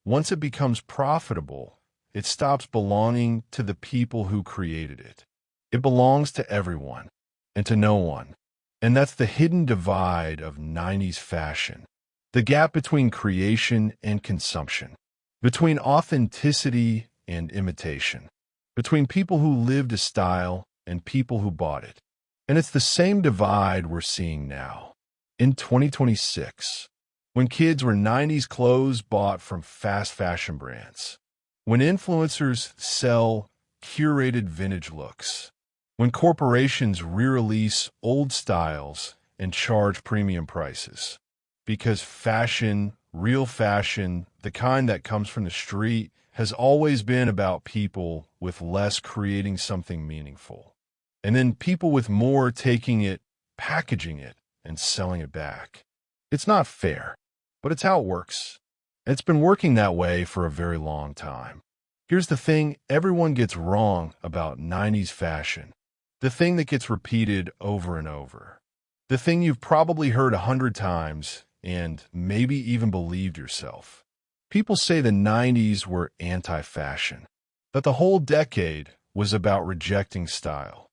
Speaker 1: once it becomes profitable, it stops belonging to the people who created it. It belongs to everyone and to no one. And that's the hidden divide of 90s fashion. The gap between creation and consumption, between authenticity and imitation, between people who lived a style and people who bought it. And it's the same divide we're seeing now, in 2026, when kids wear 90s clothes bought from fast fashion brands, when influencers sell curated vintage looks, when corporations re-release old styles and charge premium prices. Because fashion, real fashion, the kind that comes from the street, has always been about people with less creating something meaningful. And then people with more taking it, packaging it, and selling it back. It's not fair, but it's how it works. And it's been working that way for a very long time. Here's the thing everyone gets wrong about 90s fashion. The thing that gets repeated over and over. The thing you've probably heard 100 times and maybe even believed yourself. People say the 90s were anti-fashion, that the whole decade was about rejecting style,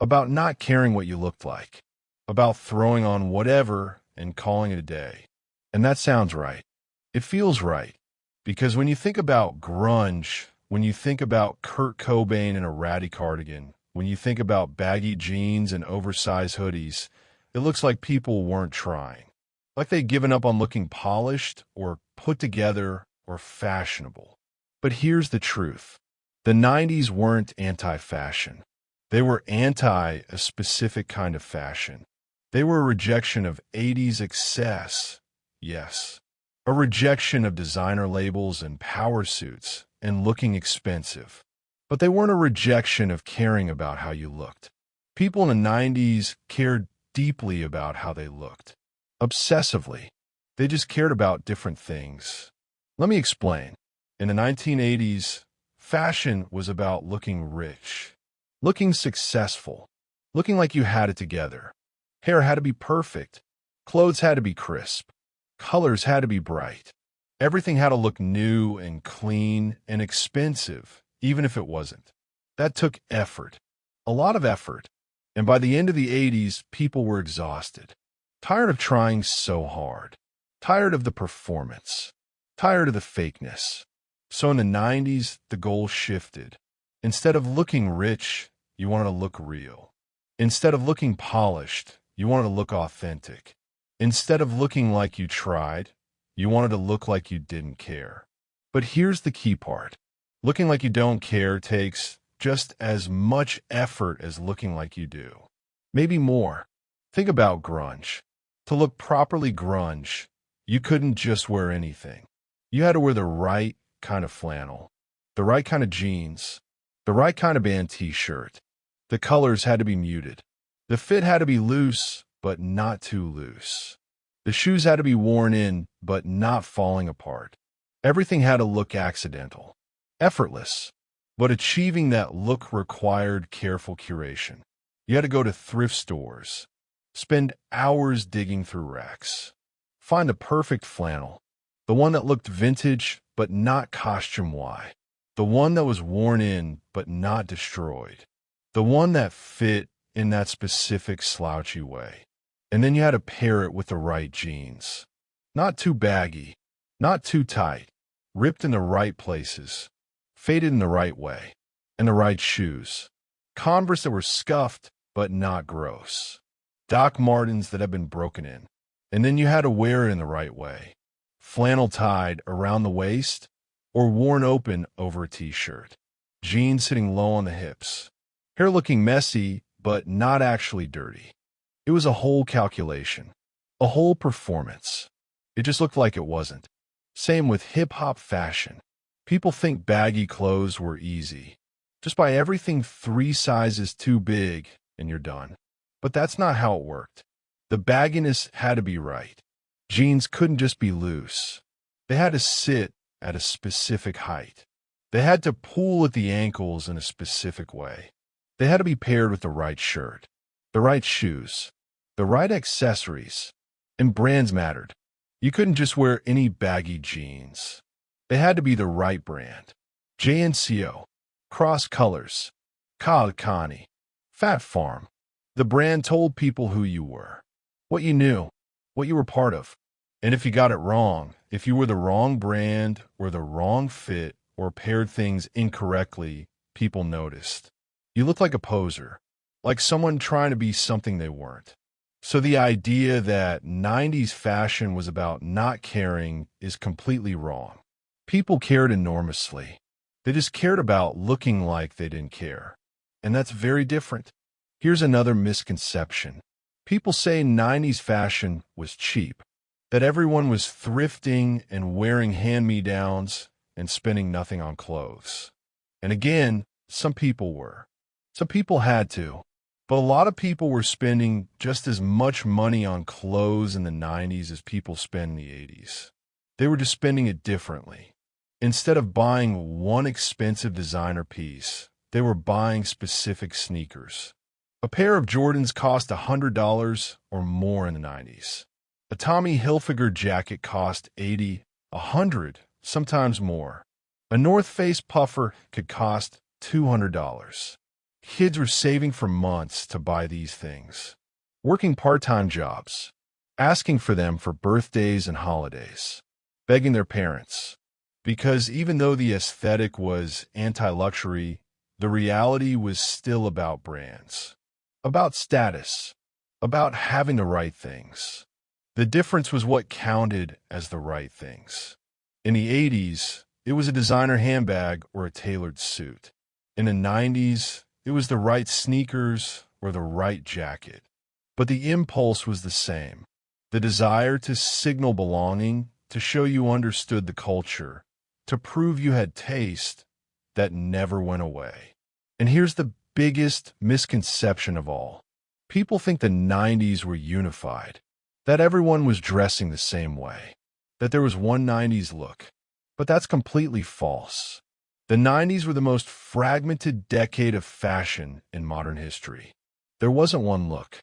Speaker 1: about not caring what you looked like, about throwing on whatever and calling it a day. And that sounds right. It feels right. Because when you think about grunge, when you think about Kurt Cobain in a ratty cardigan, when you think about baggy jeans and oversized hoodies, it looks like people weren't trying. Like they'd given up on looking polished or put together or fashionable. But here's the truth. The 90s weren't anti-fashion. They were anti a specific kind of fashion. They were a rejection of 80s excess. Yes. A rejection of designer labels and power suits and looking expensive. But they weren't a rejection of caring about how you looked. People in the 90s cared deeply about how they looked. Obsessively. They just cared about different things. Let me explain. In the 1980s, fashion was about looking rich, looking successful, looking like you had it together. Hair had to be perfect. Clothes had to be crisp. Colors had to be bright. Everything had to look new and clean and expensive, even if it wasn't. That took effort. A lot of effort. And by the end of the 80s, people were exhausted. Tired of trying so hard. Tired of the performance. Tired of the fakeness. So in the 90s, the goal shifted. Instead of looking rich, you wanted to look real. Instead of looking polished, you wanted to look authentic. Instead of looking like you tried, you wanted to look like you didn't care. But here's the key part. Looking like you don't care takes just as much effort as looking like you do. Maybe more. Think about grunge. To look properly grunge, you couldn't just wear anything. You had to wear the right kind of flannel, the right kind of jeans, the right kind of band t-shirt. The colors had to be muted. The fit had to be loose, but not too loose. The shoes had to be worn in, but not falling apart. Everything had to look accidental, effortless. But achieving that look required careful curation. You had to go to thrift stores, spend hours digging through racks, find the perfect flannel, the one that looked vintage but not costume-y, the one that was worn in but not destroyed, the one that fit in that specific slouchy way. And then you had to pair it with the right jeans. Not too baggy, not too tight, ripped in the right places, faded in the right way, and the right shoes. Converse that were scuffed but not gross. Doc Martens that had been broken in. And then you had to wear it in the right way. Flannel tied around the waist or worn open over a t-shirt. Jeans sitting low on the hips. Hair looking messy but not actually dirty. It was a whole calculation, a whole performance. It just looked like it wasn't. Same with hip-hop fashion. People think baggy clothes were easy. Just buy everything 3 sizes too big and you're done. But that's not how it worked. The bagginess had to be right. Jeans couldn't just be loose. They had to sit at a specific height. They had to pull at the ankles in a specific way. They had to be paired with the right shirt, the right shoes, the right accessories. And brands mattered. You couldn't just wear any baggy jeans. They had to be the right brand. JNCO, Cross Colors, Kalkani, Fat Farm. The brand told people who you were, what you knew, what you were part of. And if you got it wrong, if you were the wrong brand or the wrong fit or paired things incorrectly, people noticed. You looked like a poser, like someone trying to be something they weren't. So the idea that 90s fashion was about not caring is completely wrong. People cared enormously. They just cared about looking like they didn't care. And that's very different. Here's another misconception. People say 90s fashion was cheap, that everyone was thrifting and wearing hand-me-downs and spending nothing on clothes. And again, some people were. Some people had to. But a lot of people were spending just as much money on clothes in the 90s as people spend in the 80s. They were just spending it differently. Instead of buying one expensive designer piece, they were buying specific sneakers. A pair of Jordans cost $100 or more in the 90s. A Tommy Hilfiger jacket cost $80, $100, sometimes more. A North Face puffer could cost $200. Kids were saving for months to buy these things, working part-time jobs, asking for them for birthdays and holidays, begging their parents. Because even though the aesthetic was anti-luxury, the reality was still about brands, about status, about having the right things. The difference was what counted as the right things. In the 80s, it was a designer handbag or a tailored suit. In the 90s, it was the right sneakers or the right jacket. But the impulse was the same. The desire to signal belonging, to show you understood the culture, to prove you had taste, that never went away. And here's the biggest misconception of all. People think the 90s were unified, that everyone was dressing the same way, that there was one 90s look. But that's completely false. The 90s were the most fragmented decade of fashion in modern history. There wasn't one look.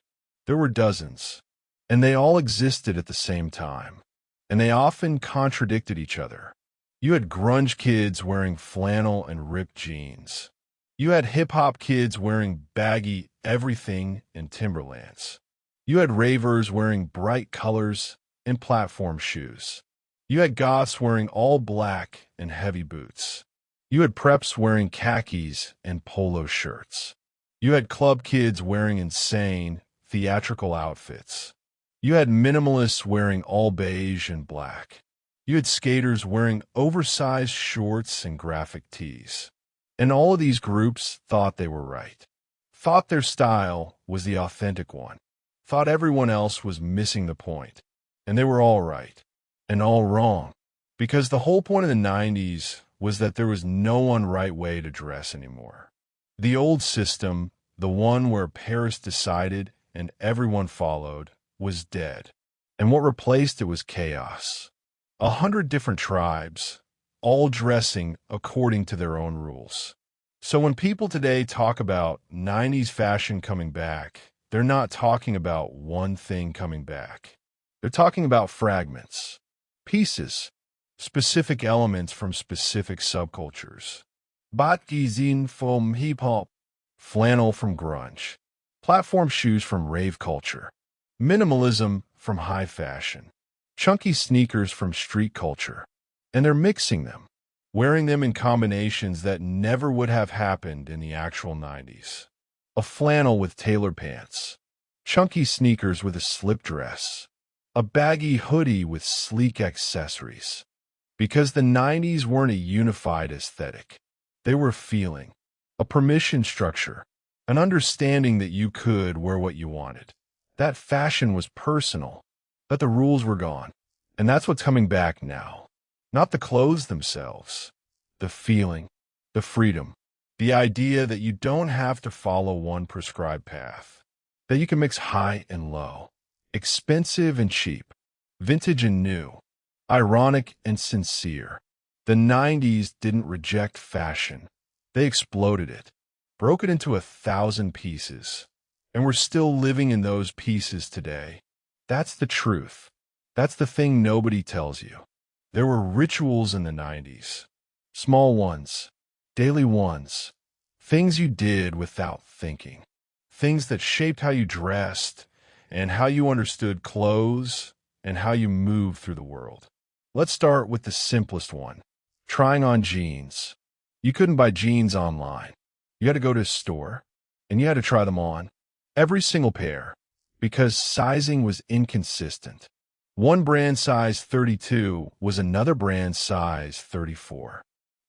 Speaker 1: There were dozens, and they all existed at the same time, and they often contradicted each other. You had grunge kids wearing flannel and ripped jeans. You had hip-hop kids wearing baggy everything and Timberlands. You had ravers wearing bright colors and platform shoes. You had goths wearing all black and heavy boots. You had preps wearing khakis and polo shirts. You had club kids wearing insane, theatrical outfits. You had minimalists wearing all beige and black. You had skaters wearing oversized shorts and graphic tees. And all of these groups thought they were right, thought their style was the authentic one, thought everyone else was missing the point, and they were all right, and all wrong, because the whole point of the 90s was that there was no one right way to dress anymore. The old system, the one where Paris decided and everyone followed, was dead, and what replaced it was chaos. 100 different tribes, all dressing according to their own rules. So when people today talk about 90s fashion coming back, they're not talking about one thing coming back. They're talking about fragments, pieces, specific elements from specific subcultures. Baggy from hip-hop, flannel from grunge, platform shoes from rave culture, minimalism from high fashion, chunky sneakers from street culture, and they're mixing them, wearing them in combinations that never would have happened in the actual 90s. A flannel with tailor pants, chunky sneakers with a slip dress, a baggy hoodie with sleek accessories. Because the 90s weren't a unified aesthetic. They were a feeling, a permission structure, an understanding that you could wear what you wanted. That fashion was personal, that the rules were gone. And that's what's coming back now. Not the clothes themselves, the feeling, the freedom, the idea that you don't have to follow one prescribed path, that you can mix high and low, expensive and cheap, vintage and new, ironic and sincere. The 90s didn't reject fashion. They exploded it, broke it into 1,000 pieces, and we're still living in those pieces today. That's the truth. That's the thing nobody tells you. There were rituals in the 90s. Small ones, daily ones, things you did without thinking, things that shaped how you dressed and how you understood clothes and how you moved through the world. Let's start with the simplest one, trying on jeans. You couldn't buy jeans online. You had to go to a store, and you had to try them on, every single pair, because sizing was inconsistent. One brand size 32 was another brand size 34.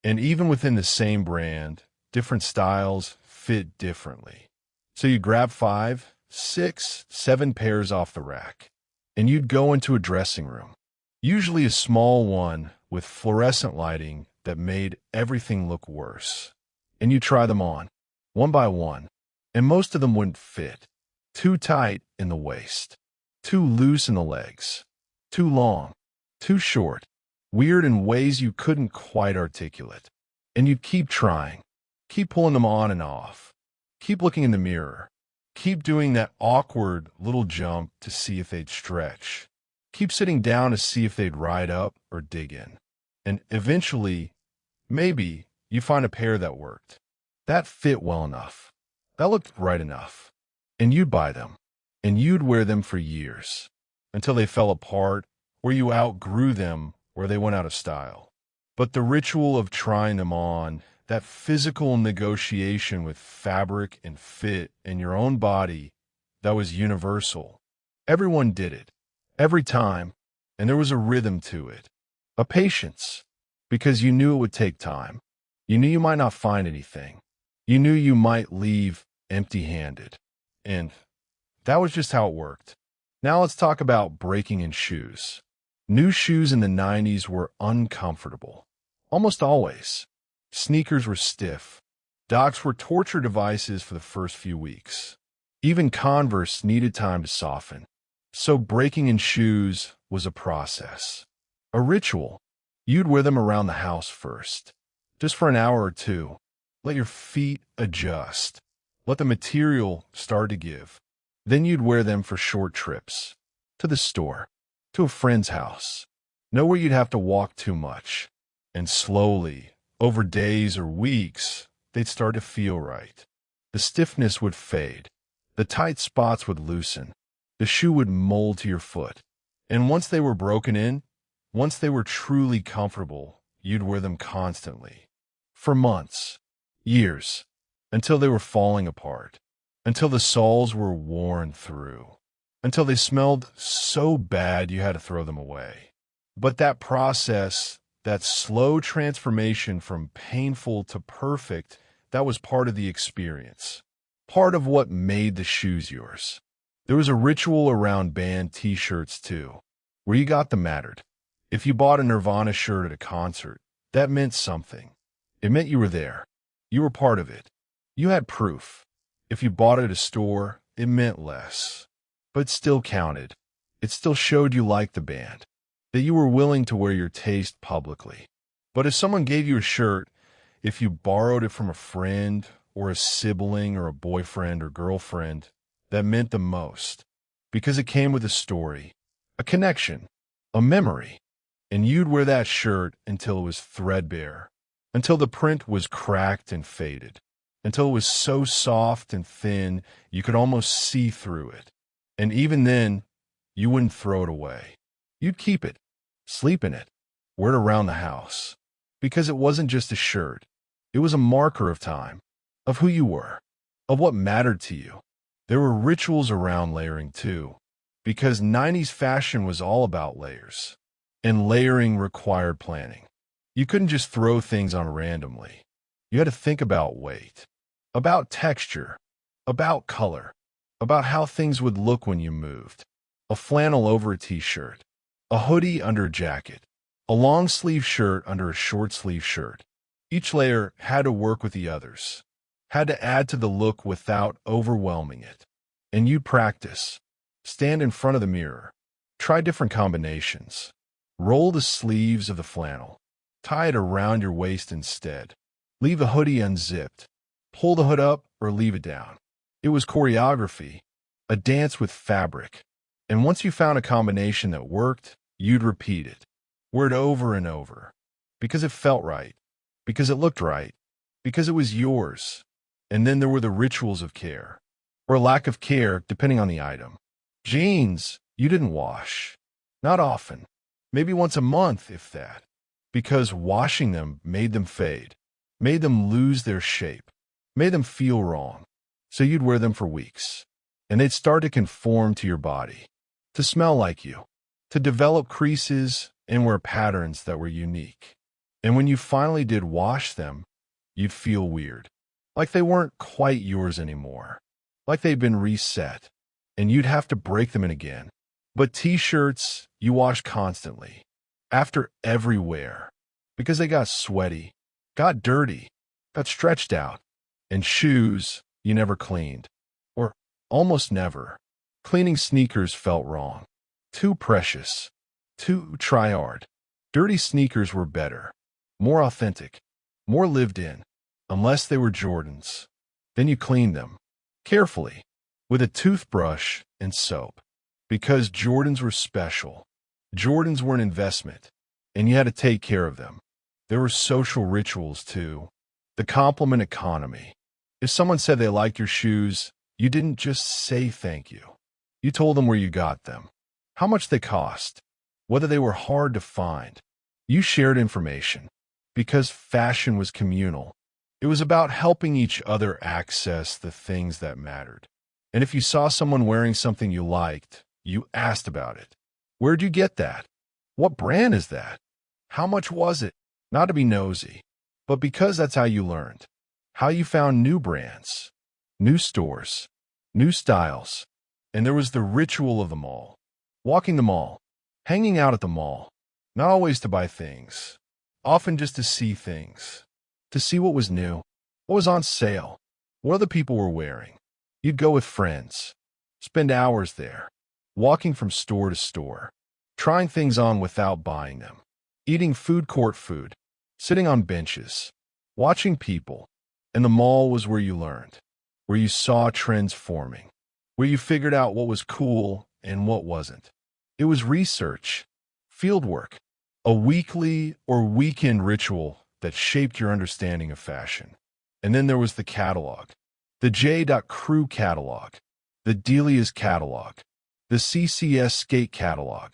Speaker 1: And even within the same brand, different styles fit differently. So you grab 5, 6, 7 pairs off the rack, and you'd go into a dressing room, usually a small one with fluorescent lighting that made everything look worse. And you try them on, one by one, and most of them wouldn't fit. Too tight in the waist, too loose in the legs, too long, too short, weird in ways you couldn't quite articulate. And you'd keep trying, keep pulling them on and off, keep looking in the mirror, keep doing that awkward little jump to see if they'd stretch, keep sitting down to see if they'd ride up or dig in. And eventually, maybe, you find a pair that worked. That fit well enough. That looked right enough. And you'd buy them. And you'd wear them for years. Until they fell apart, or you outgrew them, or they went out of style. But the ritual of trying them on, that physical negotiation with fabric and fit in your own body, that was universal. Everyone did it. Every time. And there was a rhythm to it. A patience. Because you knew it would take time. You knew you might not find anything. You knew you might leave empty-handed. And that was just how it worked. Now let's talk about breaking in shoes. New shoes in the 90s were uncomfortable. Almost always. Sneakers were stiff. Docs were torture devices for the first few weeks. Even Converse needed time to soften. So breaking in shoes was a process. A ritual. You'd wear them around the house first. Just for an hour or two. Let your feet adjust. Let the material start to give. Then you'd wear them for short trips, to the store, to a friend's house, nowhere you'd have to walk too much. And slowly, over days or weeks, they'd start to feel right. The stiffness would fade. The tight spots would loosen. The shoe would mold to your foot. And once they were broken in, once they were truly comfortable, you'd wear them constantly. For months, years, until they were falling apart, until the soles were worn through, until they smelled so bad you had to throw them away. But that process, that slow transformation from painful to perfect, that was part of the experience, part of what made the shoes yours. There was a ritual around band t-shirts too. Where you got them mattered. If you bought a Nirvana shirt at a concert, that meant something. It meant you were there. You were part of it. You had proof. If you bought it at a store, it meant less. But it still counted. It still showed you liked the band, that you were willing to wear your taste publicly. But if someone gave you a shirt, if you borrowed it from a friend or a sibling or a boyfriend or girlfriend, that meant the most. Because it came with a story, a connection, a memory. And you'd wear that shirt until it was threadbare, until the print was cracked and faded, until it was so soft and thin you could almost see through it. And even then, you wouldn't throw it away. You'd keep it, sleep in it, wear it around the house. Because it wasn't just a shirt. It was a marker of time, of who you were, of what mattered to you. There were rituals around layering too, because 90s fashion was all about layers. And layering required planning. You couldn't just throw things on randomly. You had to think about weight, about texture, about color, about how things would look when you moved. A flannel over a t-shirt, a hoodie under a jacket, a long-sleeve shirt under a short-sleeve shirt. Each layer had to work with the others, had to add to the look without overwhelming it. And you'd practice, stand in front of the mirror, try different combinations. Roll the sleeves of the flannel. Tie it around your waist instead. Leave the hoodie unzipped. Pull the hood up or leave it down. It was choreography, a dance with fabric. And once you found a combination that worked, you'd repeat it. Wear it over and over. Because it felt right. Because it looked right. Because it was yours. And then there were the rituals of care. Or lack of care, depending on the item. Jeans, you didn't wash. Not often. Maybe once a month, if that, because washing them made them fade, made them lose their shape, made them feel wrong. So you'd wear them for weeks, and they'd start to conform to your body, to smell like you, to develop creases and wear patterns that were unique. And when you finally did wash them, you'd feel weird, like they weren't quite yours anymore, like they'd been reset, and you'd have to break them in again. But t-shirts, you wash constantly, after every wear, because they got sweaty, got dirty, got stretched out. And shoes, you never cleaned, or almost never. Cleaning sneakers felt wrong, too precious, too try-hard. Dirty sneakers were better, more authentic, more lived in, unless they were Jordans. Then you cleaned them, carefully, with a toothbrush and soap. Because Jordans were special. Jordans were an investment, and you had to take care of them. There were social rituals, too. The compliment economy. If someone said they liked your shoes, you didn't just say thank you. You told them where you got them, how much they cost, whether they were hard to find. You shared information, because fashion was communal. It was about helping each other access the things that mattered. And if you saw someone wearing something you liked, you asked about it. Where'd you get that? What brand is that? How much was it? Not to be nosy, but because that's how you learned. How you found new brands, new stores, new styles. And there was the ritual of the mall. Walking the mall, hanging out at the mall. Not always to buy things, often just to see things. To see what was new, what was on sale, what other people were wearing. You'd go with friends, spend hours there. Walking from store to store, trying things on without buying them, eating food court food, sitting on benches, watching people. And the mall was where you learned, where you saw trends forming, where you figured out what was cool and what wasn't. It was research, fieldwork, a weekly or weekend ritual that shaped your understanding of fashion. And then there was the catalog, the J. Crew catalog, the Delia's catalog, the CCS skate catalog,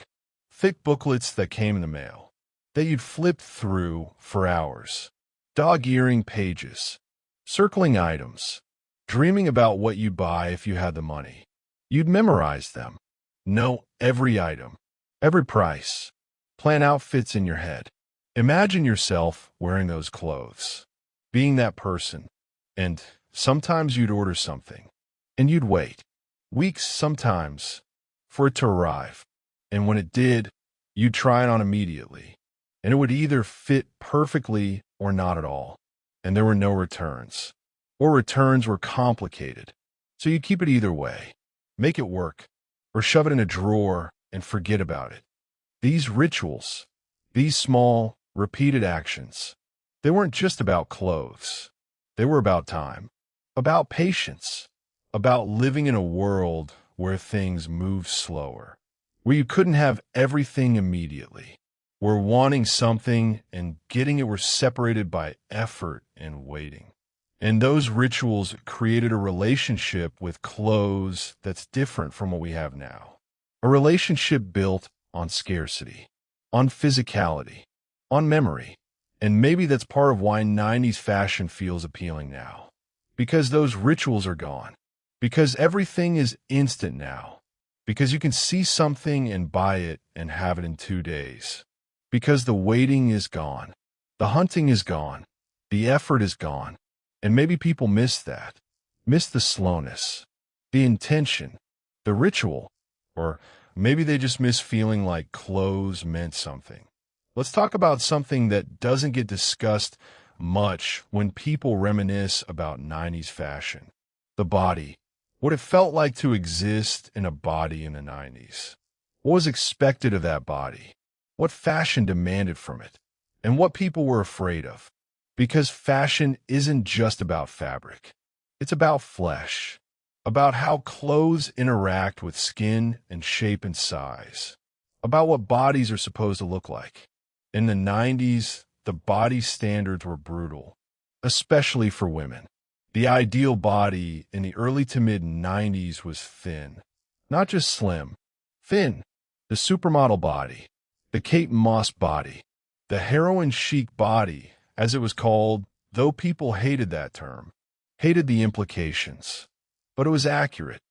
Speaker 1: thick booklets that came in the mail that you'd flip through for hours, dog-earing pages, circling items, dreaming about what you'd buy if you had the money. You'd memorize them, know every item, every price, plan outfits in your head. Imagine yourself wearing those clothes, being that person, and sometimes you'd order something, and you'd wait, weeks sometimes, for it to arrive. And when it did, you'd try it on immediately, and it would either fit perfectly or not at all. And there were no returns, or returns were complicated, so you'd keep it either way, make it work, or shove it in a drawer and forget about it. These rituals, these small, repeated actions, they weren't just about clothes. They were about time, about patience, about living in a world where things move slower, where you couldn't have everything immediately, where wanting something and getting it were separated by effort and waiting. And those rituals created a relationship with clothes that's different from what we have now. A relationship built on scarcity, on physicality, on memory. And maybe that's part of why 90s fashion feels appealing now. Because those rituals are gone. Because everything is instant now. Because you can see something and buy it and have it in 2 days. Because the waiting is gone. The hunting is gone. The effort is gone. And maybe people miss that. Miss the slowness. The intention. The ritual. Or maybe they just miss feeling like clothes meant something. Let's talk about something that doesn't get discussed much when people reminisce about 90s fashion. The body. What it felt like to exist in a body in the 90s. What was expected of that body? What fashion demanded from it? And what people were afraid of? Because fashion isn't just about fabric. It's about flesh. About how clothes interact with skin and shape and size. About what bodies are supposed to look like. In the 90s, the body standards were brutal, especially for women. The ideal body in the early to mid-90s was thin. Not just slim, thin. The supermodel body, the Kate Moss body, the heroin chic body, as it was called, though people hated that term, hated the implications. But it was accurate.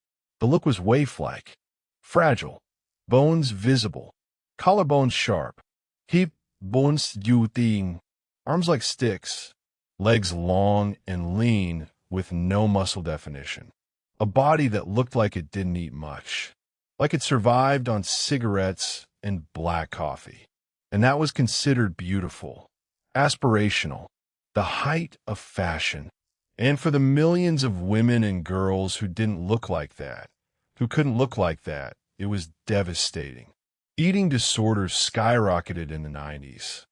Speaker 1: The look was waif-like, fragile, bones visible, collarbones sharp, hip bones jutting, arms like sticks, legs long and lean with no muscle definition. A body that looked like it didn't eat much, like it survived on cigarettes and black coffee. And that was considered beautiful, aspirational, the height of fashion. And for the millions of women and girls who didn't look like that, who couldn't look like that, it was devastating. Eating disorders skyrocketed in the 90s.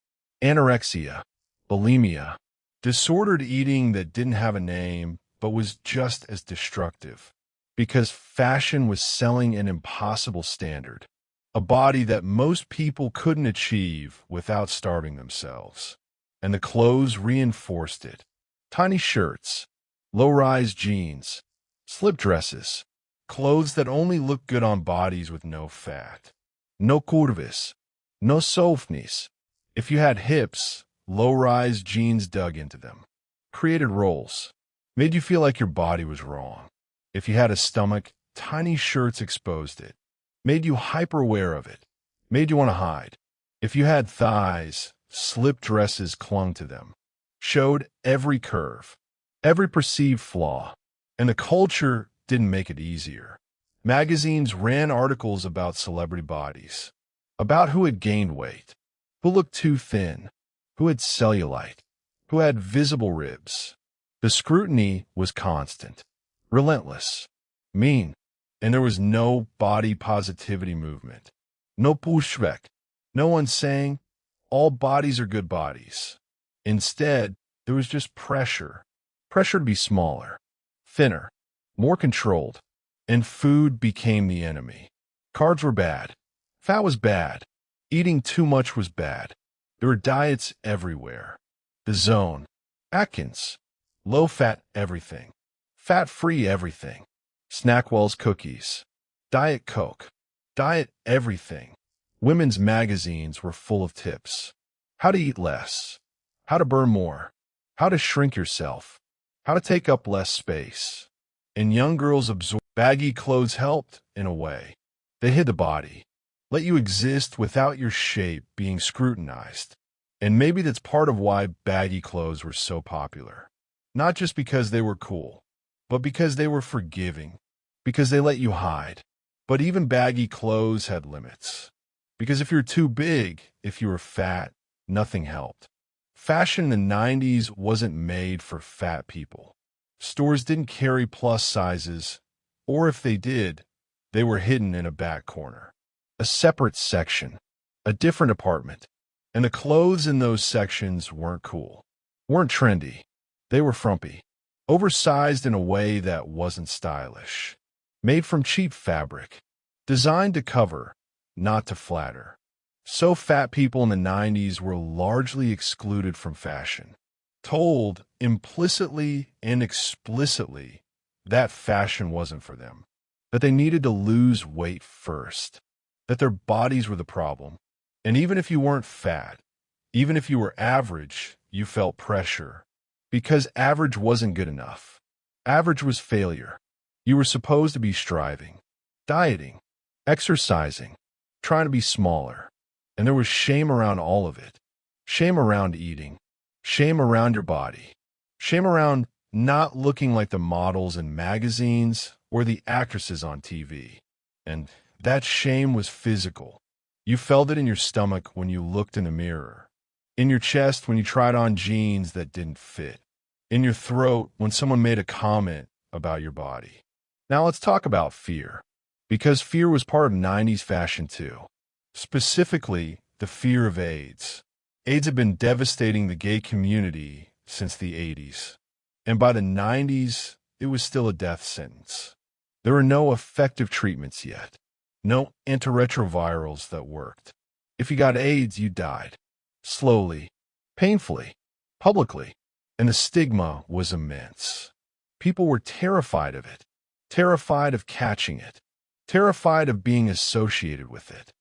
Speaker 1: Anorexia, bulimia, disordered eating that didn't have a name but was just as destructive. Because fashion was selling an impossible standard, a body that most people couldn't achieve without starving themselves. And the clothes reinforced it. Tiny shirts, low-rise jeans, slip dresses, clothes that only look good on bodies with no fat. No curves, no softness. If you had hips, low-rise jeans dug into them. Created rolls. Made you feel like your body was wrong. If you had a stomach, tiny shirts exposed it. Made you hyper-aware of it. Made you want to hide. If you had thighs, slip dresses clung to them. Showed every curve, every perceived flaw. And the culture didn't make it easier. Magazines ran articles about celebrity bodies, about who had gained weight, who looked too thin, who had cellulite, who had visible ribs. The scrutiny was constant, relentless, mean, and there was no body positivity movement, no pushback, no one saying, all bodies are good bodies. Instead, there was just pressure to be smaller, thinner, more controlled. and food became the enemy. Carbs were bad. Fat was bad. Eating too much was bad. There were diets everywhere. The Zone, Atkins, low-fat everything, fat-free everything, Snackwell's cookies, Diet Coke, diet everything. Women's magazines were full of tips. How to eat less, how to burn more, how to shrink yourself, how to take up less space. And young girls absorbed. Baggy clothes helped, in a way. They hid the body, let you exist without your shape being scrutinized. And maybe that's part of why baggy clothes were so popular. Not just because they were cool, but because they were forgiving, because they let you hide. But even baggy clothes had limits. Because if you're too big, if you were fat, nothing helped. Fashion in the 90s wasn't made for fat people. Stores didn't carry plus sizes, or if they did, they were hidden in a back corner. A separate section, a different apartment. And the clothes in those sections weren't cool, weren't trendy. They were frumpy, oversized in a way that wasn't stylish. Made from cheap fabric, designed to cover, not to flatter. So fat people in the 90s were largely excluded from fashion, told implicitly and explicitly that fashion wasn't for them, that they needed to lose weight first, that their bodies were the problem. And even if you weren't fat, even if you were average, you felt pressure, because average wasn't good enough. Average was failure. You were supposed to be striving, dieting, exercising, trying to be smaller. And there was shame around all of it. Shame around eating. Shame around your body. Shame around not looking like the models in magazines or the actresses on TV. And that shame was physical. You felt it in your stomach when you looked in the mirror, in your chest when you tried on jeans that didn't fit, in your throat when someone made a comment about your body. Now let's talk about fear, because fear was part of 90s fashion too. Specifically, the fear of AIDS. AIDS had been devastating the gay community since the 80s, and by the 90s, it was still a death sentence. There were no effective treatments yet, no antiretrovirals that worked. If you got AIDS, you died. Slowly, painfully, publicly, and the stigma was immense. People were terrified of it, terrified of catching it, terrified of being associated with it.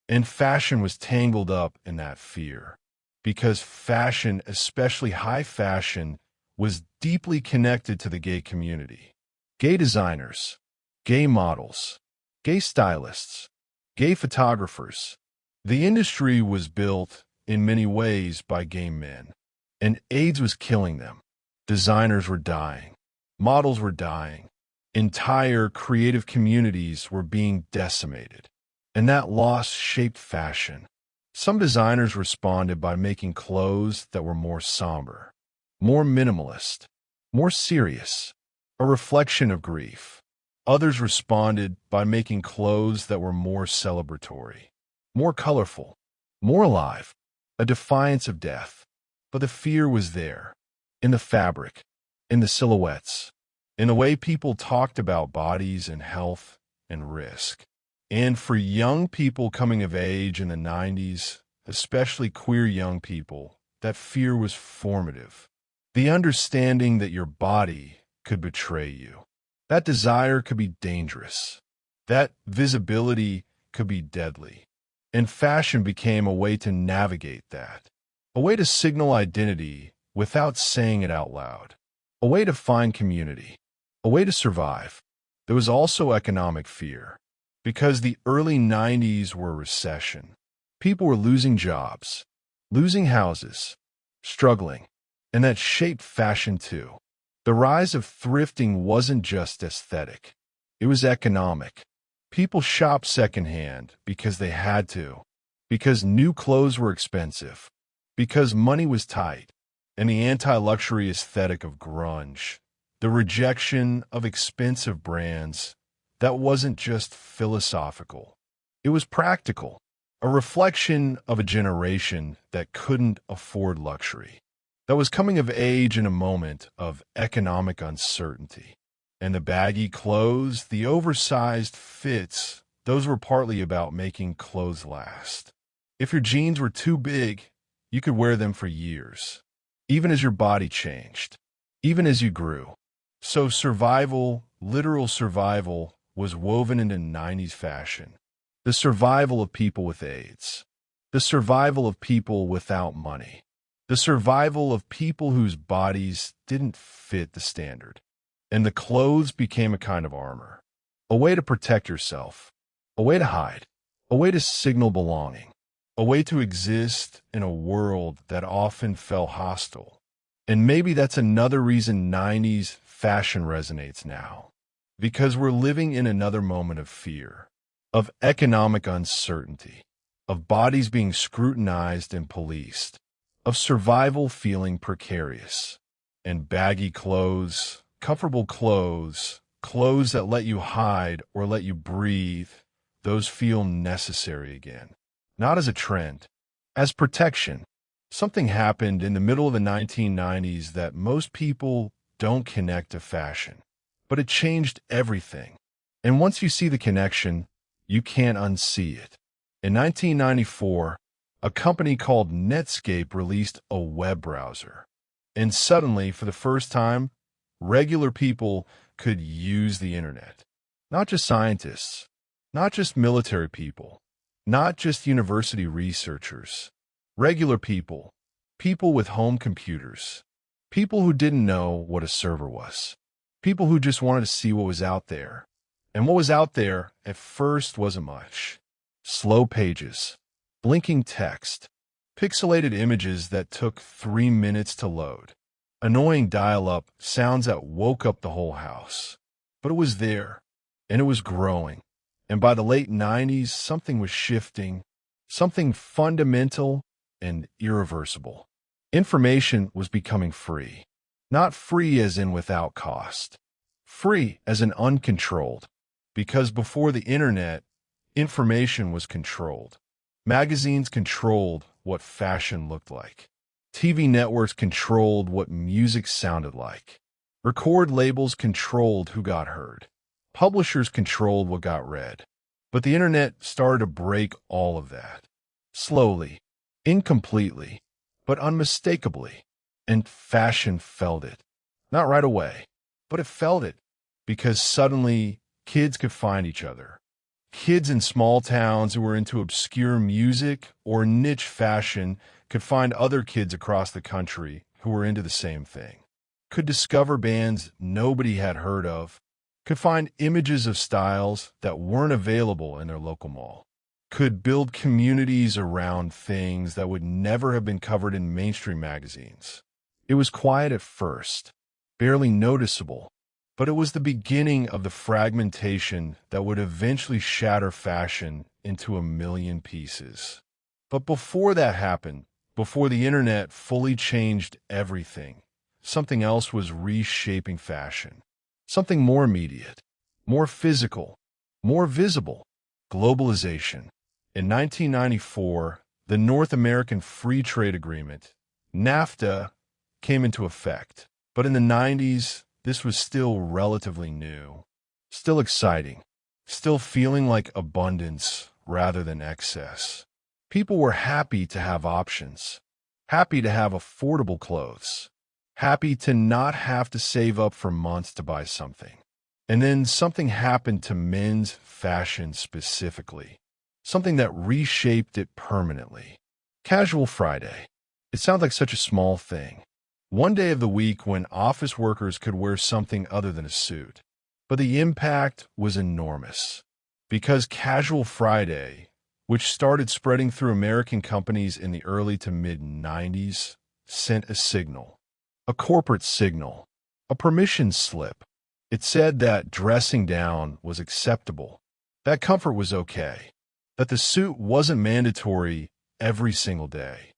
Speaker 1: And fashion was tangled up in that fear, because fashion, especially high fashion, was deeply connected to the gay community. Gay designers, gay models, gay stylists, gay photographers. The industry was built in many ways by gay men, and AIDS was killing them. Designers were dying. Models were dying. Entire creative communities were being decimated. And that loss shaped fashion. Some designers responded by making clothes that were more somber, more minimalist, more serious, a reflection of grief. Others responded by making clothes that were more celebratory, more colorful, more alive, a defiance of death. But the fear was there, in the fabric, in the silhouettes, in the way people talked about bodies and health and risk. And for young people coming of age in the 90s, especially queer young people, that fear was formative. The understanding that your body could betray you. That desire could be dangerous. That visibility could be deadly. And fashion became a way to navigate that. A way to signal identity without saying it out loud. A way to find community. A way to survive. There was also economic fear. Because the early 90s were a recession. People were losing jobs, losing houses, struggling, and that shaped fashion too. The rise of thrifting wasn't just aesthetic. It was economic. People shopped secondhand because they had to, because new clothes were expensive, because money was tight, and the anti-luxury aesthetic of grunge, the rejection of expensive brands, that wasn't just philosophical. It was practical, a reflection of a generation that couldn't afford luxury, that was coming of age in a moment of economic uncertainty. And the baggy clothes, the oversized fits, those were partly about making clothes last. If your jeans were too big, you could wear them for years, even as your body changed, even as you grew. So survival, literal survival, was woven into 90s fashion. The survival of people with AIDS. The survival of people without money. The survival of people whose bodies didn't fit the standard. And the clothes became a kind of armor, a way to protect yourself, a way to hide, a way to signal belonging, a way to exist in a world that often felt hostile. And maybe that's another reason 90s fashion resonates now, because we're living in another moment of fear, of economic uncertainty, of bodies being scrutinized and policed, of survival feeling precarious, and baggy clothes, comfortable clothes, clothes that let you hide or let you breathe, those feel necessary again. Not as a trend, as protection. Something happened in the middle of the 1990s that most people don't connect to fashion, but it changed everything. And once you see the connection, you can't unsee it. In 1994, a company called Netscape released a web browser. And suddenly, for the first time, regular people could use the internet. Not just scientists, not just military people, not just university researchers. Regular people, people with home computers, people who didn't know what a server was, people who just wanted to see what was out there. And what was out there at first wasn't much. Slow pages, blinking text, pixelated images that took 3 minutes to load, annoying dial-up sounds that woke up the whole house. But it was there, and it was growing. And by the late 90s, something was shifting, something fundamental and irreversible. Information was becoming free. Not free as in without cost. Free as in uncontrolled. Because before the internet, information was controlled. Magazines controlled what fashion looked like. TV networks controlled what music sounded like. Record labels controlled who got heard. Publishers controlled what got read. But the internet started to break all of that. Slowly, incompletely, but unmistakably. And fashion felt it. Not right away, but it felt it. Because suddenly, kids could find each other. Kids in small towns who were into obscure music or niche fashion could find other kids across the country who were into the same thing. Could discover bands nobody had heard of. Could find images of styles that weren't available in their local mall. Could build communities around things that would never have been covered in mainstream magazines. It was quiet at first, barely noticeable, but it was the beginning of the fragmentation that would eventually shatter fashion into a million pieces. But before that happened, before the internet fully changed everything, something else was reshaping fashion. Something more immediate, more physical, more visible. Globalization. In 1994, the North American Free Trade Agreement, NAFTA, came into effect. But in the 90s, this was still relatively new, still exciting, still feeling like abundance rather than excess. People were happy to have options, happy to have affordable clothes, happy to not have to save up for months to buy something. And then something happened to men's fashion specifically, something that reshaped it permanently. Casual Friday. It sounds like such a small thing. One day of the week when office workers could wear something other than a suit. But the impact was enormous. Because Casual Friday, which started spreading through American companies in the early to mid-90s, sent a signal. A corporate signal. A permission slip. It said that dressing down was acceptable. That comfort was okay. That the suit wasn't mandatory every single day.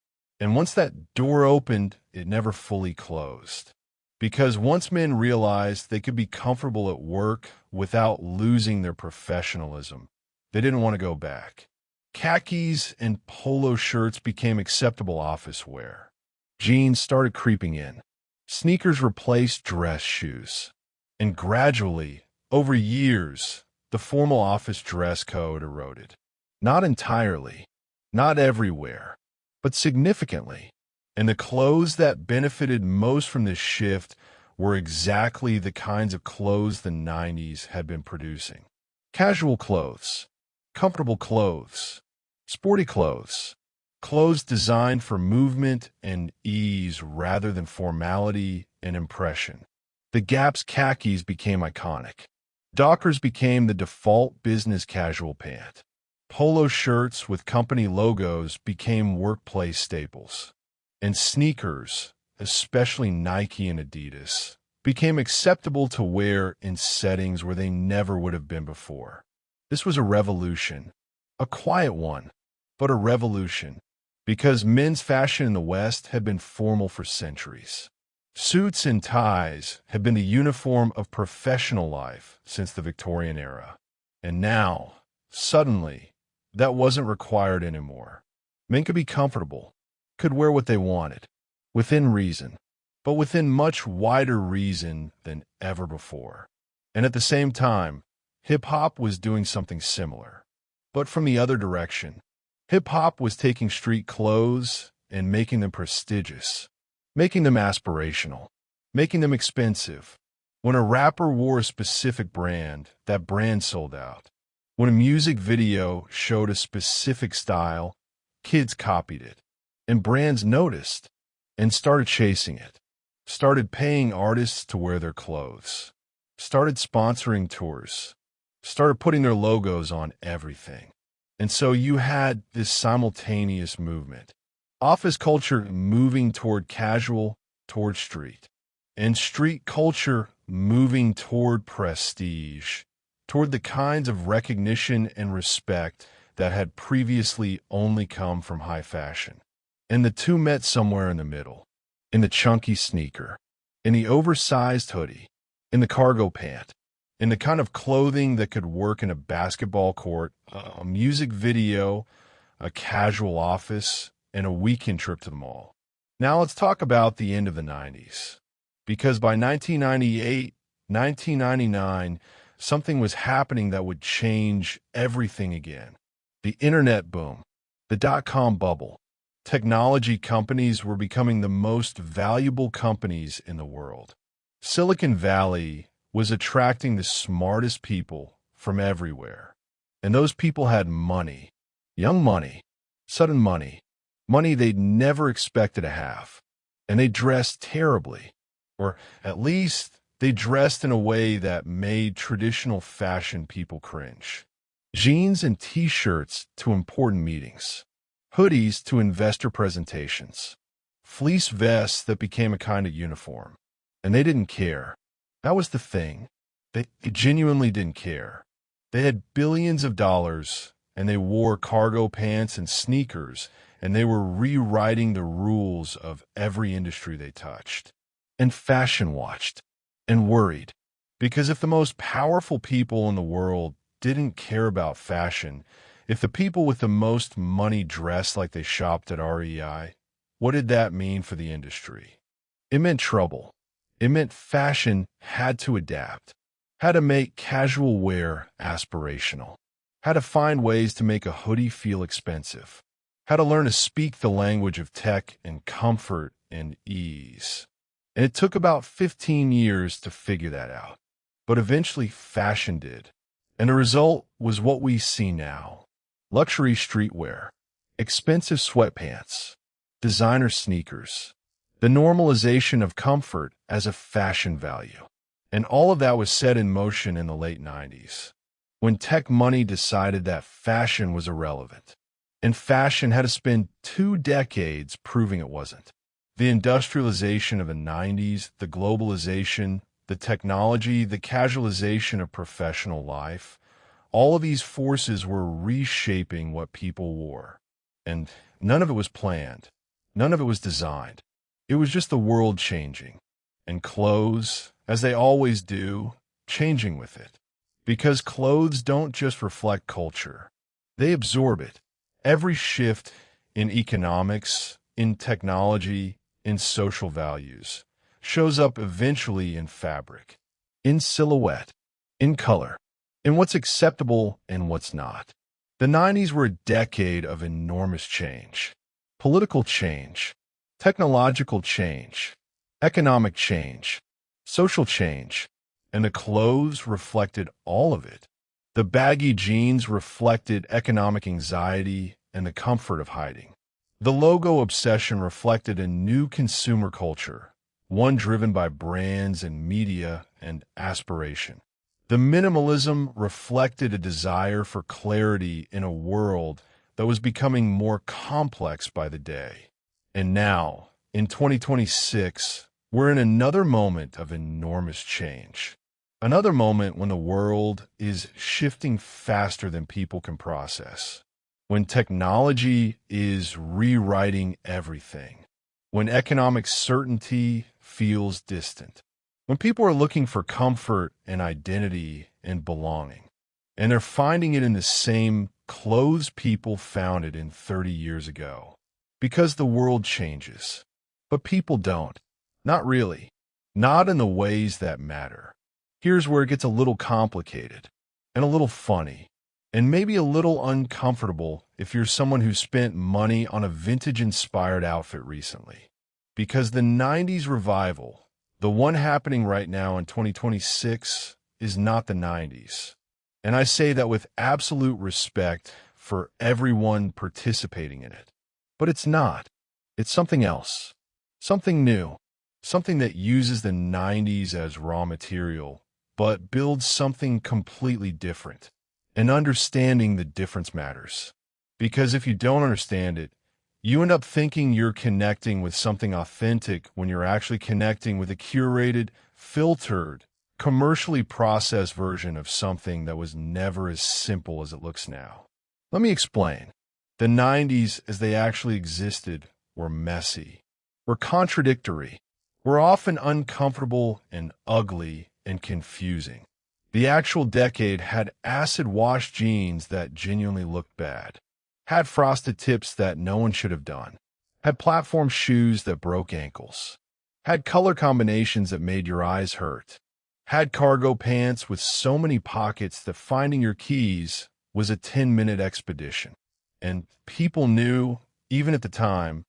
Speaker 1: And once that door opened, it never fully closed. Because once men realized they could be comfortable at work without losing their professionalism, they didn't want to go back. Khakis and polo shirts became acceptable office wear. Jeans started creeping in. Sneakers replaced dress shoes. And gradually, over years, the formal office dress code eroded. Not entirely, not everywhere, but significantly. And the clothes that benefited most from this shift were exactly the kinds of clothes the 90s had been producing. Casual clothes, comfortable clothes, sporty clothes, clothes designed for movement and ease rather than formality and impression. The Gap's khakis became iconic. Dockers became the default business casual pant. Polo shirts with company logos became workplace staples. And sneakers, especially Nike and Adidas, became acceptable to wear in settings where they never would have been before. This was a revolution, a quiet one, but a revolution, because men's fashion in the West had been formal for centuries. Suits and ties had been the uniform of professional life since the Victorian era. And now, suddenly, that wasn't required anymore. Men could be comfortable, could wear what they wanted, within reason, but within much wider reason than ever before. And at the same time, hip-hop was doing something similar. But from the other direction, hip-hop was taking street clothes and making them prestigious, making them aspirational, making them expensive. When a rapper wore a specific brand, that brand sold out. When a music video showed a specific style, kids copied it. And brands noticed and started chasing it, started paying artists to wear their clothes, started sponsoring tours, started putting their logos on everything. And so you had this simultaneous movement. Office culture moving toward casual, toward street. And street culture moving toward prestige, toward the kinds of recognition and respect that had previously only come from high fashion. And the two met somewhere in the middle, in the chunky sneaker, in the oversized hoodie, in the cargo pant, in the kind of clothing that could work in a basketball court, a music video, a casual office, and a weekend trip to the mall. Now let's talk about the end of the 90s. Because by 1998, 1999, something was happening that would change everything again. The internet boom, the dot-com bubble. Technology companies were becoming the most valuable companies in the world. Silicon Valley was attracting the smartest people from everywhere. And those people had money, young money, sudden money, money they'd never expected to have. And they dressed terribly, or at least they dressed in a way that made traditional fashion people cringe. Jeans and t-shirts to important meetings. Hoodies to investor presentations. Fleece vests that became a kind of uniform. And they didn't care. That was the thing. They genuinely didn't care. They had billions of dollars, and they wore cargo pants and sneakers, and they were rewriting the rules of every industry they touched. And fashion watched and worried. Because if the most powerful people in the world didn't care about fashion, if the people with the most money dressed like they shopped at REI, what did that mean for the industry? It meant trouble. It meant fashion had to adapt, had to make casual wear aspirational, had to find ways to make a hoodie feel expensive, had to learn to speak the language of tech and comfort and ease. And it took about 15 years to figure that out. But eventually fashion did. And the result was what we see now. Luxury streetwear, expensive sweatpants, designer sneakers, the normalization of comfort as a fashion value. And all of that was set in motion in the late 90s, when tech money decided that fashion was irrelevant. And fashion had to spend 2 decades proving it wasn't. The industrialization of the 90s, the globalization, the technology, the casualization of professional life, all of these forces were reshaping what people wore. And none of it was planned. None of it was designed. It was just the world changing. And clothes, as they always do, changing with it. Because clothes don't just reflect culture. They absorb it. Every shift in economics, in technology, in social values shows up eventually in fabric. in silhouette, in color, in what's acceptable and what's not. The 90s were a decade of enormous change. Political change, technological change, economic change, social change, and the clothes reflected all of it. The baggy jeans reflected economic anxiety and the comfort of hiding. The logo obsession reflected a new consumer culture, one driven by brands and media and aspiration. The minimalism reflected a desire for clarity in a world that was becoming more complex by the day. And now, in 2026, we're in another moment of enormous change. Another moment when the world is shifting faster than people can process. When technology is rewriting everything. When economic certainty feels distant. When people are looking for comfort and identity and belonging. And they're finding it in the same clothes people found it in 30 years ago. Because the world changes. But people don't. Not really. Not in the ways that matter. Here's where it gets a little complicated. And a little funny. And maybe a little uncomfortable if you're someone who spent money on a vintage-inspired outfit recently. Because the 90s revival, the one happening right now in 2026, is not the 90s. And I say that with absolute respect for everyone participating in it. But it's not. It's something else. Something new. Something that uses the 90s as raw material, but builds something completely different. And understanding the difference matters. Because if you don't understand it, you end up thinking you're connecting with something authentic when you're actually connecting with a curated, filtered, commercially processed version of something that was never as simple as it looks now. Let me explain. The 90s, as they actually existed, were messy, were contradictory, were often uncomfortable and ugly and confusing. The actual decade had acid-wash jeans that genuinely looked bad, had frosted tips that no one should have done, had platform shoes that broke ankles, had color combinations that made your eyes hurt, had cargo pants with so many pockets that finding your keys was a 10-minute expedition. And people knew, even at the time,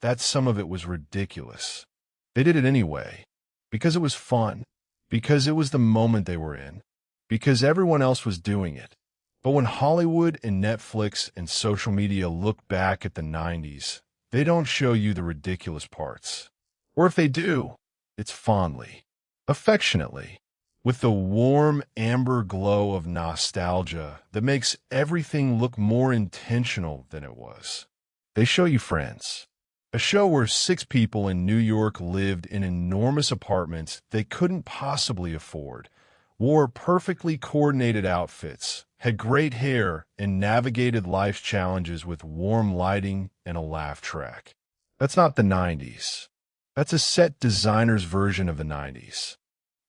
Speaker 1: that some of it was ridiculous. They did it anyway, because it was fun, because it was the moment they were in, because everyone else was doing it. But when Hollywood and Netflix and social media look back at the 90s, they don't show you the ridiculous parts. Or if they do, it's fondly, affectionately, with the warm amber glow of nostalgia that makes everything look more intentional than it was. They show you Friends, a show where 6 people in New York lived in enormous apartments they couldn't possibly afford, wore perfectly coordinated outfits, had great hair, and navigated life's challenges with warm lighting and a laugh track. That's not the 90s. That's a set designer's version of the 90s.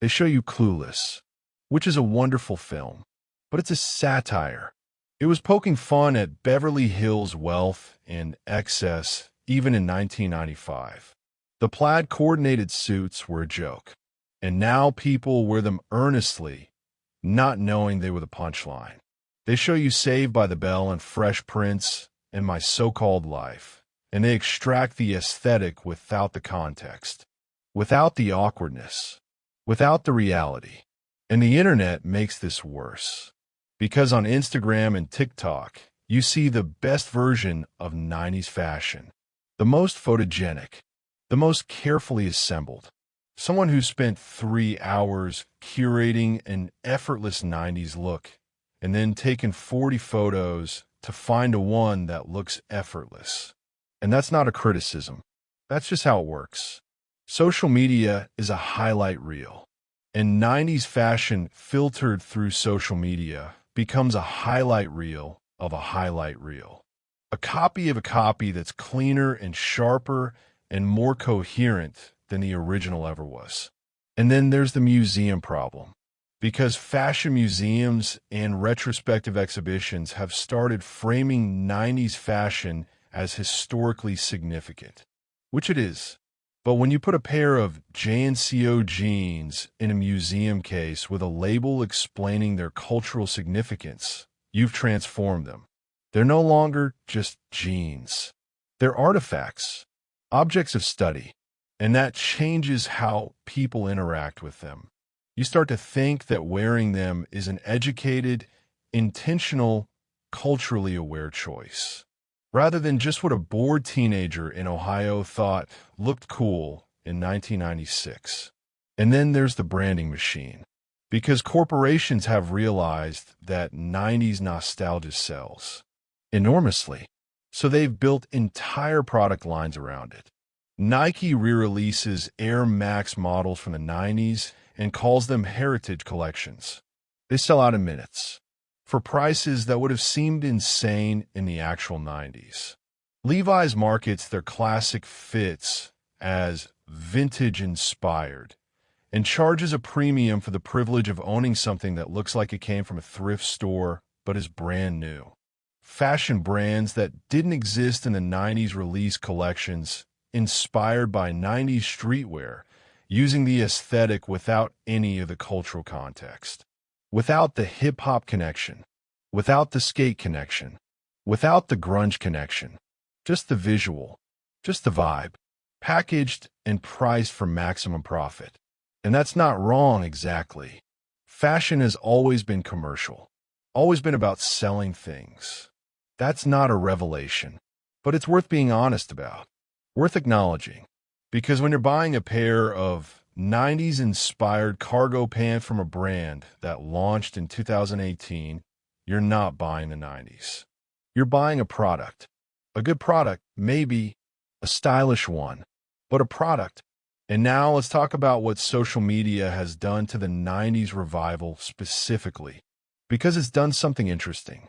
Speaker 1: They show you Clueless, which is a wonderful film, but it's a satire. It was poking fun at Beverly Hills wealth and excess even in 1995. The plaid coordinated suits were a joke. And now people wear them earnestly, not knowing they were the punchline. They show you Saved by the Bell and Fresh Prince and My So-Called Life, and they extract the aesthetic without the context, without the awkwardness, without the reality. And the internet makes this worse, because on Instagram and TikTok, you see the best version of 90s fashion, the most photogenic, the most carefully assembled. Someone who spent 3 hours curating an effortless 90s look and then taken 40 photos to find a one that looks effortless. And that's not a criticism. That's just how it works. Social media is a highlight reel, and 90s fashion filtered through social media becomes a highlight reel of a highlight reel. A copy of a copy that's cleaner and sharper and more coherent than the original ever was. And then there's the museum problem. Because fashion museums and retrospective exhibitions have started framing 90s fashion as historically significant, which it is. But when you put a pair of JNCO jeans in a museum case with a label explaining their cultural significance, you've transformed them. They're no longer just jeans. They're artifacts, objects of study, and that changes how people interact with them. You start to think that wearing them is an educated, intentional, culturally aware choice, rather than just what a bored teenager in Ohio thought looked cool in 1996. And then there's the branding machine, because corporations have realized that 90s nostalgia sells enormously. So they've built entire product lines around it. Nike re-releases Air Max models from the 90s and calls them heritage collections. They sell out in minutes, for prices that would have seemed insane in the actual 90s. Levi's markets their classic fits as vintage-inspired and charges a premium for the privilege of owning something that looks like it came from a thrift store but is brand new. Fashion brands that didn't exist in the 90s release collections inspired by 90s streetwear, using the aesthetic without any of the cultural context. Without the hip-hop connection, without the skate connection, without the grunge connection, just the visual, just the vibe, packaged and priced for maximum profit. And that's not wrong exactly. Fashion has always been commercial, always been about selling things. That's not a revelation, but it's worth being honest about, worth acknowledging, because when you're buying a pair of 90s-inspired cargo pants from a brand that launched in 2018, you're not buying the 90s. You're buying a product. A good product, maybe a stylish one, but a product. And now let's talk about what social media has done to the 90s revival specifically, because it's done something interesting.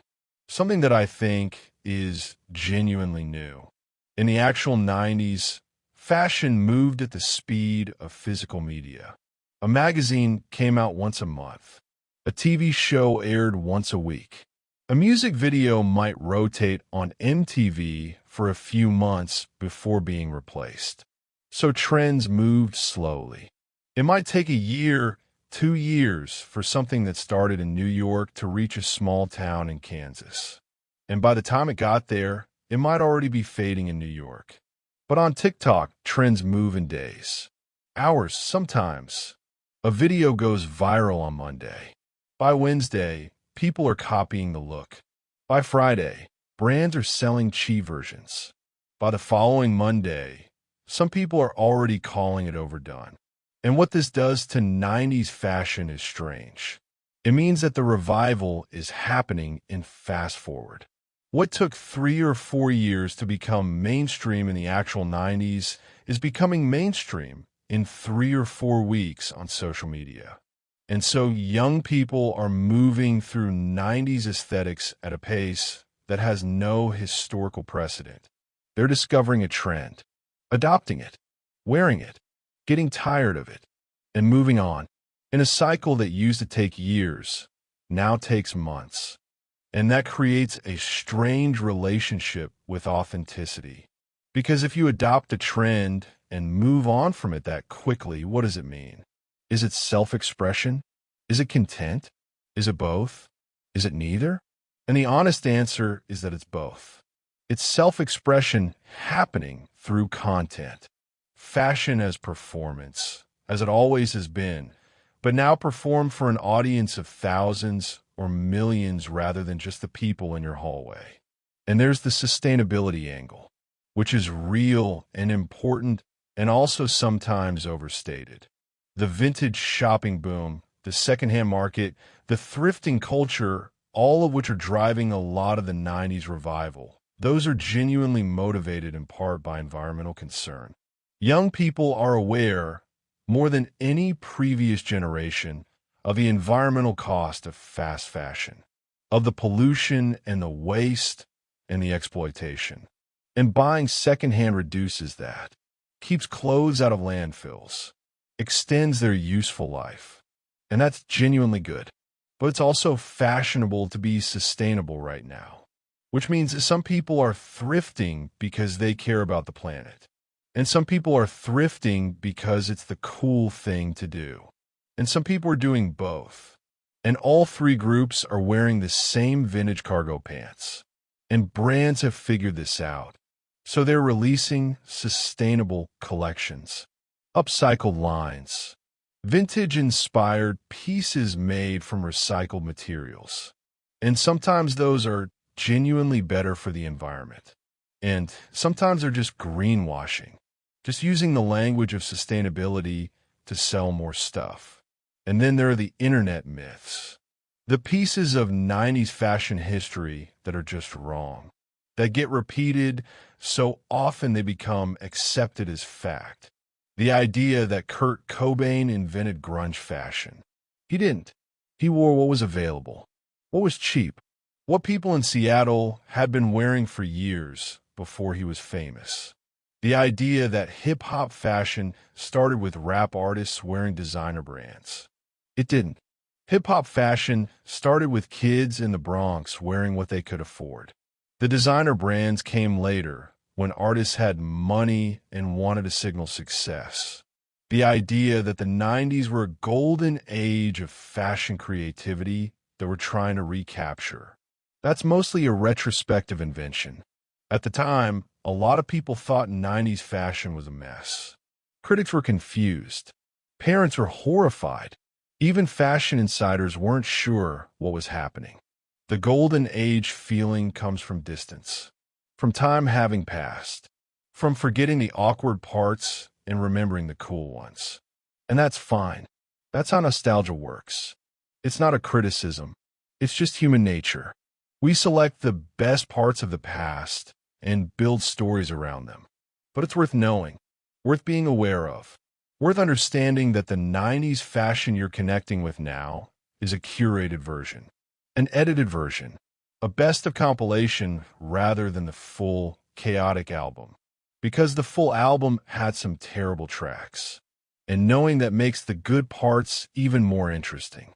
Speaker 1: Something that I think is genuinely new. In the actual 90s, fashion moved at the speed of physical media. A magazine came out once a month. A TV show aired once a week. A music video might rotate on MTV for a few months before being replaced. So trends moved slowly. It might take a year, 2 years for something that started in New York to reach a small town in Kansas. And by the time it got there, it might already be fading in New York. But on TikTok, trends move in days, hours, sometimes. A video goes viral on Monday. By Wednesday, people are copying the look. By Friday, brands are selling cheap versions. By the following Monday, some people are already calling it overdone. And what this does to 90s fashion is strange. It means that the revival is happening in fast forward. What took 3 or 4 years to become mainstream in the actual 90s is becoming mainstream in 3 or 4 weeks on social media. And so young people are moving through 90s aesthetics at a pace that has no historical precedent. They're discovering a trend, adopting it, wearing it, getting tired of it, and moving on. In a cycle that used to take years, now takes months. And that creates a strange relationship with authenticity. Because if you adopt a trend and move on from it that quickly, what does it mean? Is it self-expression? Is it content? Is it both? Is it neither? And the honest answer is that it's both. It's self-expression happening through content. Fashion as performance, as it always has been, but now performed for an audience of thousands or millions rather than just the people in your hallway. And there's the sustainability angle, which is real and important and also sometimes overstated. The vintage shopping boom, the secondhand market, the thrifting culture, all of which are driving a lot of the 90s revival. Those are genuinely motivated in part by environmental concern. Young people are aware, more than any previous generation, of the environmental cost of fast fashion, of the pollution and the waste and the exploitation. And buying secondhand reduces that, keeps clothes out of landfills, extends their useful life. And that's genuinely good. But it's also fashionable to be sustainable right now, which means that some people are thrifting because they care about the planet. And some people are thrifting because it's the cool thing to do. And some people are doing both. And all three groups are wearing the same vintage cargo pants. And brands have figured this out. So they're releasing sustainable collections, upcycled lines, vintage-inspired pieces made from recycled materials. And sometimes those are genuinely better for the environment. And sometimes they're just greenwashing, just using the language of sustainability to sell more stuff. And then there are the internet myths, the pieces of 90s fashion history that are just wrong, that get repeated so often they become accepted as fact. The idea that Kurt Cobain invented grunge fashion. He didn't. He wore what was available, what was cheap, what people in Seattle had been wearing for years before he was famous. The idea that hip-hop fashion started with rap artists wearing designer brands. It didn't. Hip-hop fashion started with kids in the Bronx wearing what they could afford. The designer brands came later, when artists had money and wanted to signal success. The idea that the 90s were a golden age of fashion creativity that we're trying to recapture. That's mostly a retrospective invention. At the time, a lot of people thought 90s fashion was a mess. Critics were confused. Parents were horrified. Even fashion insiders weren't sure what was happening. The golden age feeling comes from distance, from time having passed, from forgetting the awkward parts and remembering the cool ones. And that's fine. That's how nostalgia works. It's not a criticism. It's just human nature. We select the best parts of the past and build stories around them. But it's worth knowing, worth being aware of, worth understanding that the 90s fashion you're connecting with now is a curated version, an edited version, a best of compilation rather than the full, chaotic album. Because the full album had some terrible tracks. And knowing that makes the good parts even more interesting.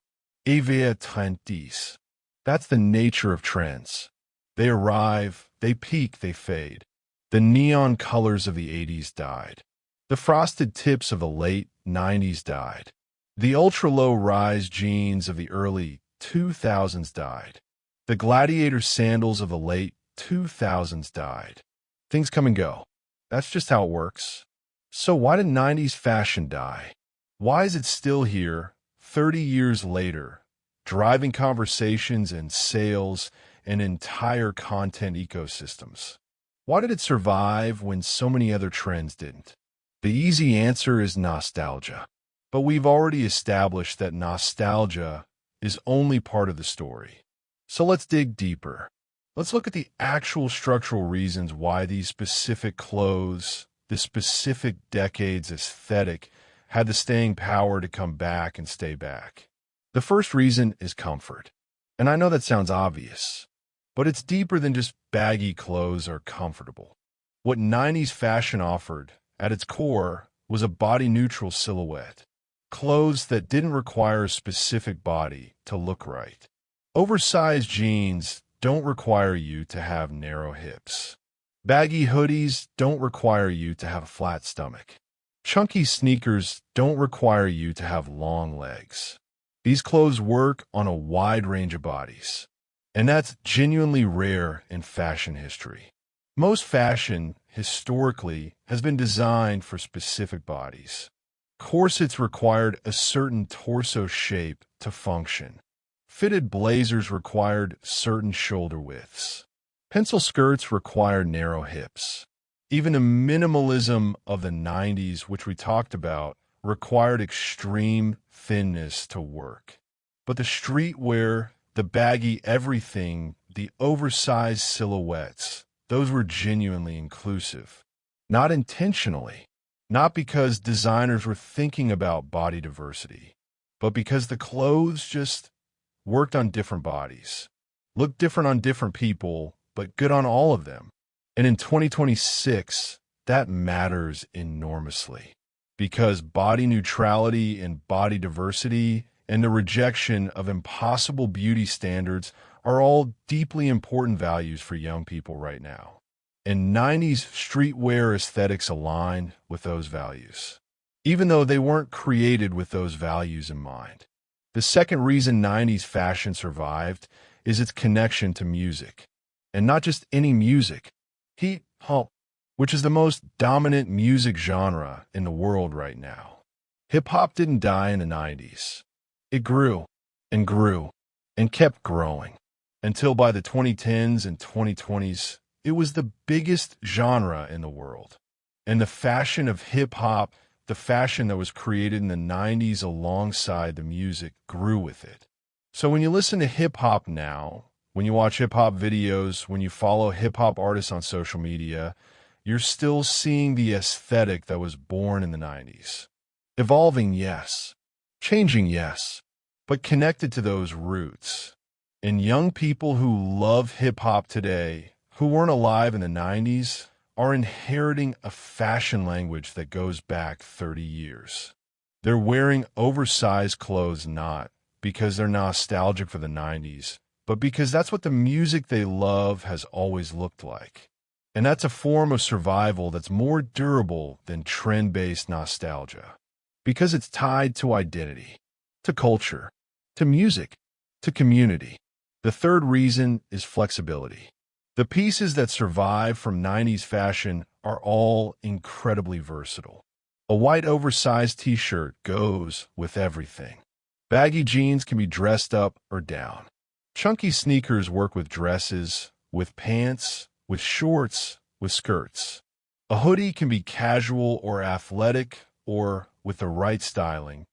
Speaker 1: Evia trendis. That's the nature of trends. They arrive, they peak, they fade. The neon colors of the 80s died. The frosted tips of the late 90s died. The ultra-low rise jeans of the early 2000s died. The gladiator sandals of the late 2000s died. Things come and go. That's just how it works. So why did 90s fashion die? Why is it still here, 30 years later, driving conversations and sales and entire content ecosystems? Why did it survive when so many other trends didn't? The easy answer is nostalgia. But we've already established that nostalgia is only part of the story. So let's dig deeper. Let's look at the actual structural reasons why these specific clothes, the specific decade's aesthetic, had the staying power to come back and stay back. The first reason is comfort. And I know that sounds obvious, but it's deeper than just baggy clothes are comfortable. What 90s fashion offered, at its core, was a body-neutral silhouette. Clothes that didn't require a specific body to look right. Oversized jeans don't require you to have narrow hips. Baggy hoodies don't require you to have a flat stomach. Chunky sneakers don't require you to have long legs. These clothes work on a wide range of bodies. And that's genuinely rare in fashion history. Most fashion, historically, has been designed for specific bodies. Corsets required a certain torso shape to function. Fitted blazers required certain shoulder widths. Pencil skirts required narrow hips. Even the minimalism of the 90s, which we talked about, required extreme thinness to work. But the streetwear, the baggy everything, the oversized silhouettes, those were genuinely inclusive. Not intentionally. Not because designers were thinking about body diversity, but because the clothes just worked on different bodies, looked different on different people, but good on all of them. And in 2026, that matters enormously because body neutrality and body diversity and the rejection of impossible beauty standards are all deeply important values for young people right now. And 90s streetwear aesthetics aligned with those values, even though they weren't created with those values in mind. The second reason 90s fashion survived is its connection to music. And not just any music. Hip-hop, which is the most dominant music genre in the world right now. Hip-hop didn't die in the 90s. It grew and grew and kept growing until by the 2010s and 2020s, it was the biggest genre in the world. And the fashion of hip-hop, the fashion that was created in the 90s alongside the music, grew with it. So when you listen to hip-hop now, when you watch hip-hop videos, when you follow hip-hop artists on social media, you're still seeing the aesthetic that was born in the 90s. Evolving, yes. Changing, yes. But connected to those roots. And young people who love hip-hop today, who weren't alive in the 90s, are inheriting a fashion language that goes back 30 years. They're wearing oversized clothes not because they're nostalgic for the 90s, but because that's what the music they love has always looked like. And that's a form of survival that's more durable than trend-based nostalgia. Because it's tied to identity, to culture, to music, to community. The third reason is flexibility. The pieces that survive from 90s fashion are all incredibly versatile. A white oversized t-shirt goes with everything. Baggy jeans can be dressed up or down. Chunky sneakers work with dresses, with pants, with shorts, with skirts. A hoodie can be casual or athletic or, with the right styling,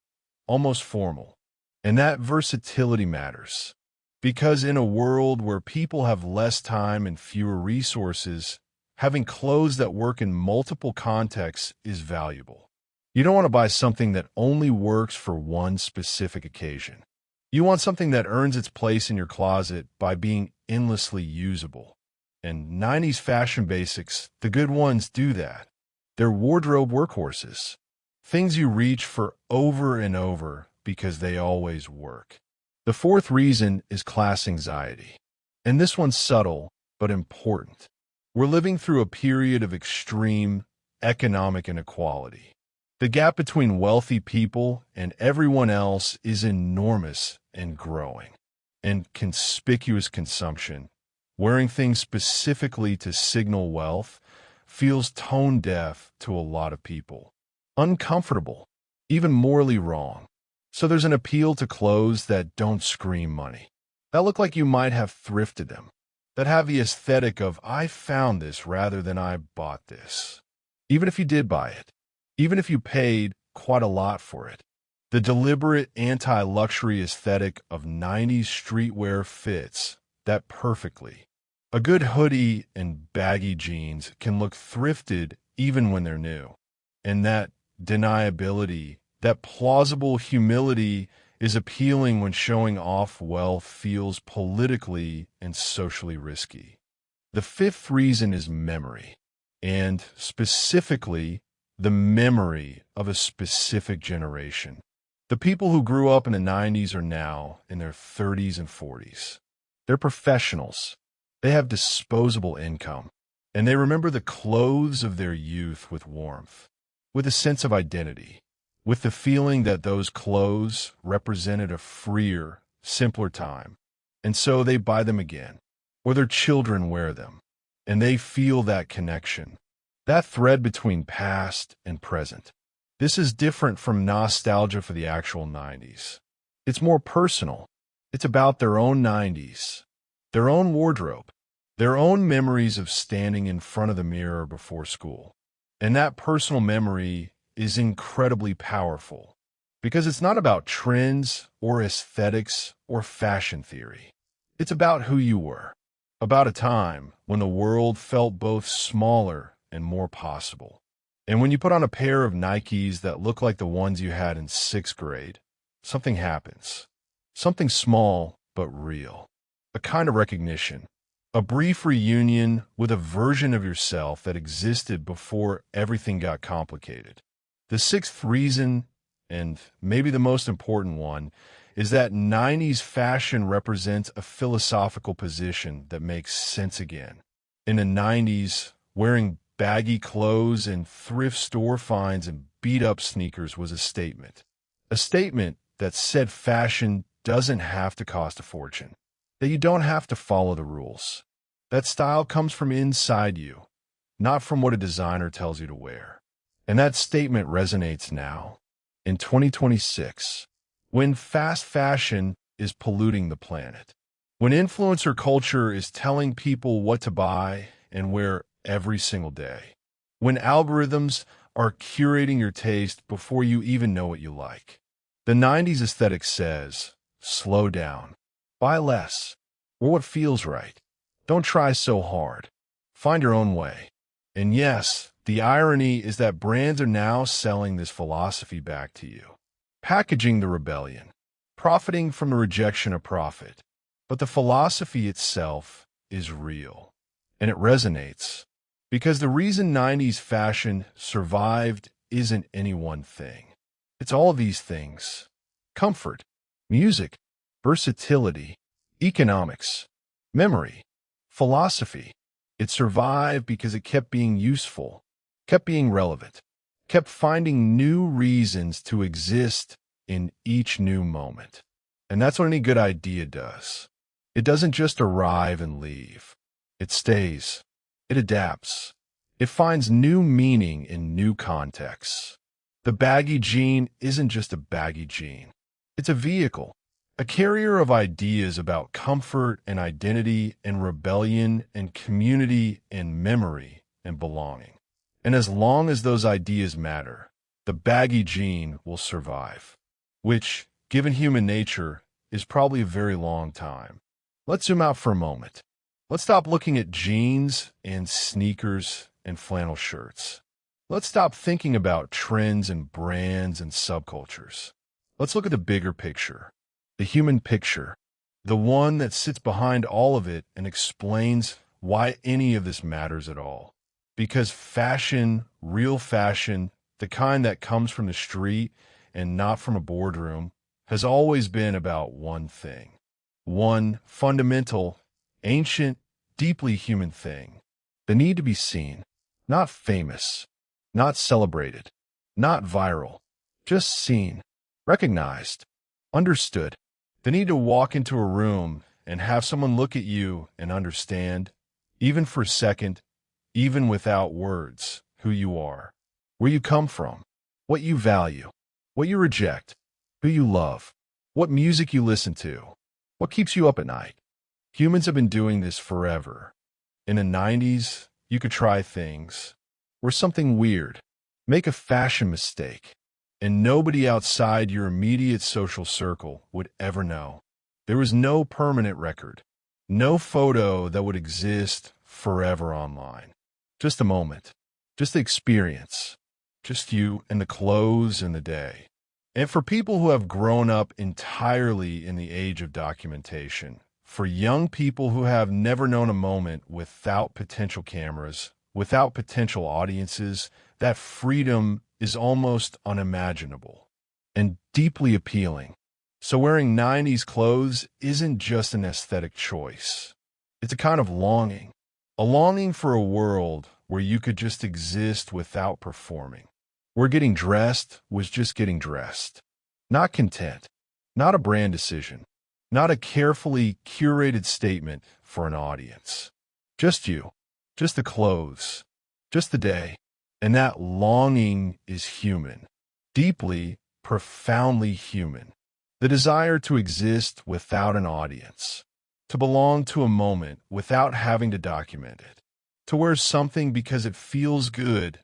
Speaker 1: almost formal. And that versatility matters. Because in a world where people have less time and fewer resources, having clothes that work in multiple contexts is valuable. You don't want to buy something that only works for one specific occasion. You want something that earns its place in your closet by being endlessly usable. And 90s fashion basics, the good ones, do that. They're wardrobe workhorses. Things you reach for over and over because they always work. The fourth reason is class anxiety. And this one's subtle, but important. We're living through a period of extreme economic inequality. The gap between wealthy people and everyone else is enormous and growing. And conspicuous consumption, wearing things specifically to signal wealth, feels tone deaf to a lot of people. Uncomfortable, even morally wrong. So there's an appeal to clothes that don't scream money, that look like you might have thrifted them, that have the aesthetic of, I found this rather than I bought this. Even if you did buy it, even if you paid quite a lot for it. The deliberate anti-luxury aesthetic of 90s streetwear fits that perfectly. A good hoodie and baggy jeans can look thrifted even when they're new. And that deniability, that plausible humility is appealing when showing off wealth feels politically and socially risky. The fifth reason is memory, and specifically, the memory of a specific generation. The people who grew up in the 90s are now in their 30s and 40s. They're professionals. They have disposable income, and they remember the clothes of their youth with warmth, with a sense of identity, with the feeling that those clothes represented a freer, simpler time. And so they buy them again, or their children wear them, and they feel that connection, that thread between past and present. This is different from nostalgia for the actual 90s. It's more personal. It's about their own 90s, their own wardrobe, their own memories of standing in front of the mirror before school. And that personal memory is incredibly powerful because it's not about trends or aesthetics or fashion theory. It's about who you were, about a time when the world felt both smaller and more possible. And when you put on a pair of Nikes that look like the ones you had in 6th grade, something happens. Something small but real. A kind of recognition. A brief reunion with a version of yourself that existed before everything got complicated. The sixth reason, and maybe the most important one, is that 90s fashion represents a philosophical position that makes sense again. In the 90s, wearing baggy clothes and thrift store finds and beat-up sneakers was a statement. A statement that said fashion doesn't have to cost a fortune, that you don't have to follow the rules. That style comes from inside you, not from what a designer tells you to wear. And that statement resonates now, in 2026, when fast fashion is polluting the planet, when influencer culture is telling people what to buy and wear every single day, when algorithms are curating your taste before you even know what you like. The 90s aesthetic says, slow down, buy less, or what feels right. Don't try so hard. Find your own way. And yes, the irony is that brands are now selling this philosophy back to you, packaging the rebellion, profiting from the rejection of profit. But the philosophy itself is real, and it resonates, because the reason 90s fashion survived isn't any one thing. It's all these things: comfort, music, versatility, economics, memory, philosophy. It survived because it kept being useful, kept being relevant, kept finding new reasons to exist in each new moment. And that's what any good idea does. It doesn't just arrive and leave. It stays. It adapts. It finds new meaning in new contexts. The baggy jean isn't just a baggy jean. It's a vehicle, a carrier of ideas about comfort and identity and rebellion and community and memory and belonging. And as long as those ideas matter, the baggy jean will survive, which, given human nature, is probably a very long time. Let's zoom out for a moment. Let's stop looking at jeans and sneakers and flannel shirts. Let's stop thinking about trends and brands and subcultures. Let's look at the bigger picture, the human picture, the one that sits behind all of it and explains why any of this matters at all. Because fashion, real fashion, the kind that comes from the street and not from a boardroom, has always been about one thing. One fundamental, ancient, deeply human thing: the need to be seen, not famous, not celebrated, not viral, just seen, recognized, understood. The need to walk into a room and have someone look at you and understand, even for a second, even without words, who you are, where you come from, what you value, what you reject, who you love, what music you listen to, what keeps you up at night. Humans have been doing this forever. In the 90s, you could try things, or something weird, make a fashion mistake, and nobody outside your immediate social circle would ever know. There was no permanent record, no photo that would exist forever online. Just a moment, just the experience, just you and the clothes and the day. And for people who have grown up entirely in the age of documentation, for young people who have never known a moment without potential cameras, without potential audiences, that freedom is almost unimaginable and deeply appealing. So wearing 90s clothes isn't just an aesthetic choice. It's a kind of longing, a longing for a world where you could just exist without performing, where getting dressed was just getting dressed. Not content, not a brand decision, not a carefully curated statement for an audience. Just you, just the clothes, just the day. And that longing is human, deeply, profoundly human. The desire to exist without an audience, to belong to a moment without having to document it, to wear something because it feels good,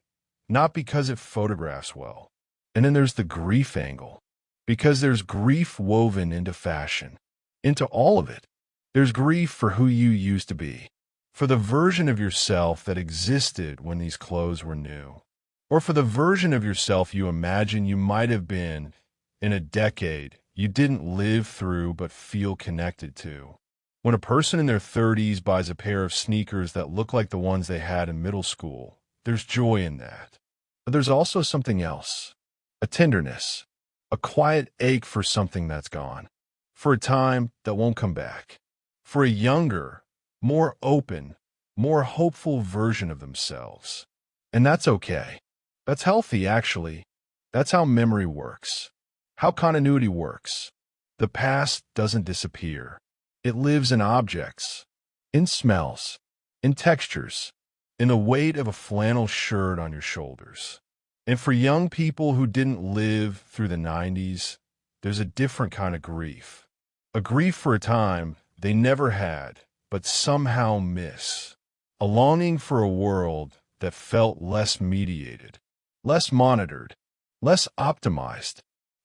Speaker 1: not because it photographs well. And then there's the grief angle, because there's grief woven into fashion, into all of it. There's grief for who you used to be, for the version of yourself that existed when these clothes were new, or for the version of yourself you imagine you might have been in a decade you didn't live through but feel connected to. When a person in their 30s buys a pair of sneakers that look like the ones they had in middle school, there's joy in that. But there's also something else, a tenderness, a quiet ache for something that's gone, for a time that won't come back, for a younger, more open, more hopeful version of themselves. And that's okay. That's healthy, actually. That's how memory works, how continuity works. The past doesn't disappear. It lives in objects, in smells, in textures, in the weight of a flannel shirt on your shoulders. And for young people who didn't live through the 90s, there's a different kind of grief. A grief for a time they never had, but somehow miss. A longing for a world that felt less mediated, less monitored, less optimized.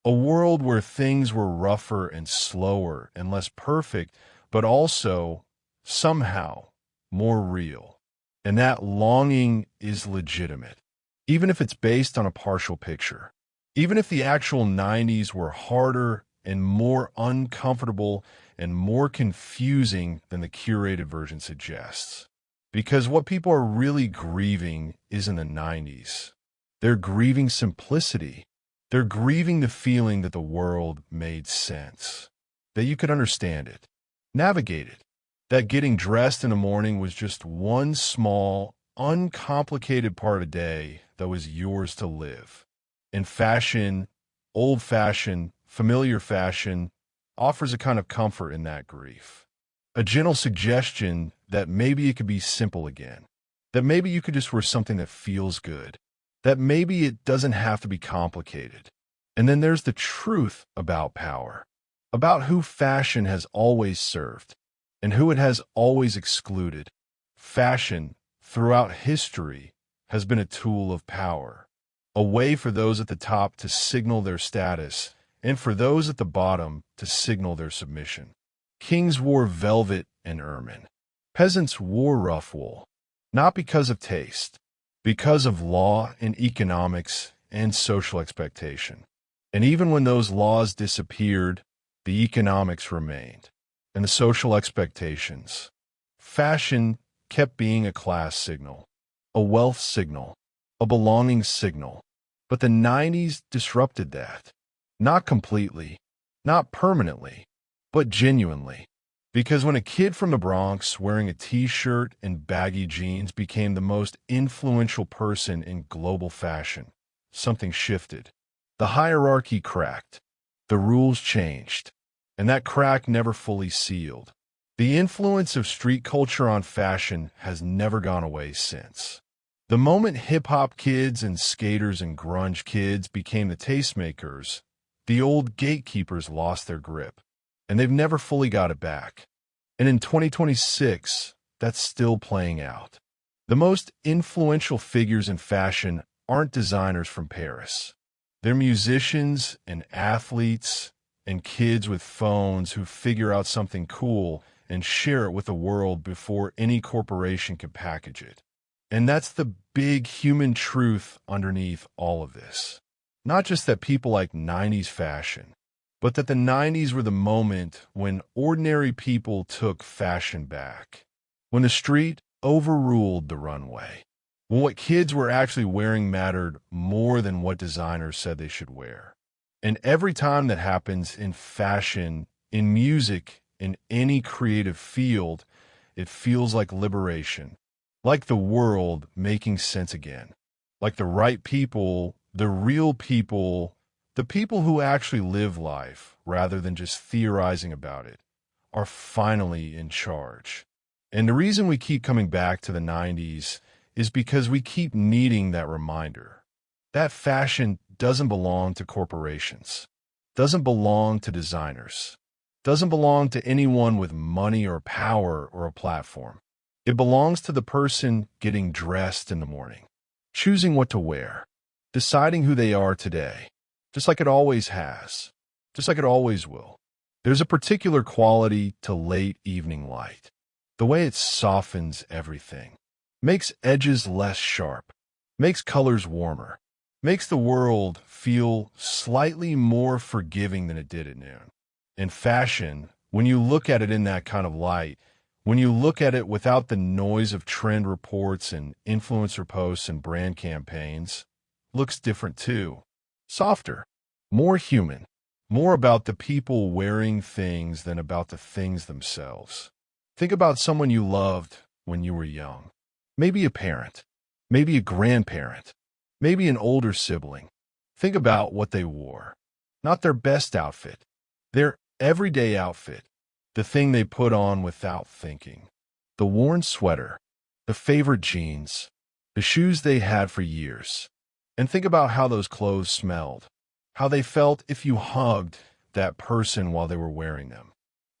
Speaker 1: A world where things were rougher and slower and less perfect, but also, somehow, more real. And that longing is legitimate, even if it's based on a partial picture. Even if the actual 90s were harder and more uncomfortable and more confusing than the curated version suggests. Because what people are really grieving isn't the 90s. They're grieving simplicity. They're grieving the feeling that the world made sense, that you could understand it, navigate it, that getting dressed in the morning was just one small, uncomplicated part of the day that was yours to live. And fashion, old-fashioned, familiar fashion, offers a kind of comfort in that grief. A gentle suggestion that maybe it could be simple again, that maybe you could just wear something that feels good, that maybe it doesn't have to be complicated. And then there's the truth about power, about who fashion has always served and who it has always excluded. Fashion, throughout history, has been a tool of power, a way for those at the top to signal their status and for those at the bottom to signal their submission. Kings wore velvet and ermine. Peasants wore rough wool, not because of taste, because of law and economics and social expectation. And even when those laws disappeared, the economics remained, and the social expectations. Fashion kept being a class signal, a wealth signal, a belonging signal. But the 90s disrupted that. Not completely, not permanently, but genuinely. Because when a kid from the Bronx wearing a t-shirt and baggy jeans became the most influential person in global fashion, something shifted. The hierarchy cracked. The rules changed. And that crack never fully sealed. The influence of street culture on fashion has never gone away since. The moment hip-hop kids and skaters and grunge kids became the tastemakers, the old gatekeepers lost their grip, and they've never fully got it back. And in 2026, that's still playing out. The most influential figures in fashion aren't designers from Paris. They're musicians and athletes and kids with phones who figure out something cool and share it with the world before any corporation can package it. And that's the big human truth underneath all of this. Not just that people like 90s fashion, but that the 90s were the moment when ordinary people took fashion back. When the street overruled the runway. When what kids were actually wearing mattered more than what designers said they should wear. And every time that happens in fashion, in music, in any creative field, it feels like liberation. Like the world making sense again. Like the right people, the real people, the people who actually live life rather than just theorizing about it, are finally in charge. And the reason we keep coming back to the 90s is because we keep needing that reminder. That fashion doesn't belong to corporations, doesn't belong to designers, doesn't belong to anyone with money or power or a platform. It belongs to the person getting dressed in the morning, choosing what to wear, deciding who they are today, just like it always has, just like it always will. There's a particular quality to late evening light, the way it softens everything, makes edges less sharp, makes colors warmer, makes the world feel slightly more forgiving than it did at noon. In fashion, when you look at it in that kind of light, when you look at it without the noise of trend reports and influencer posts and brand campaigns, looks different too. Softer, more human, more about the people wearing things than about the things themselves. Think about someone you loved when you were young. Maybe a parent, maybe a grandparent, maybe an older sibling. Think about what they wore. Not their best outfit, their everyday outfit, the thing they put on without thinking. The worn sweater, the favorite jeans, the shoes they had for years. And think about how those clothes smelled, how they felt if you hugged that person while they were wearing them.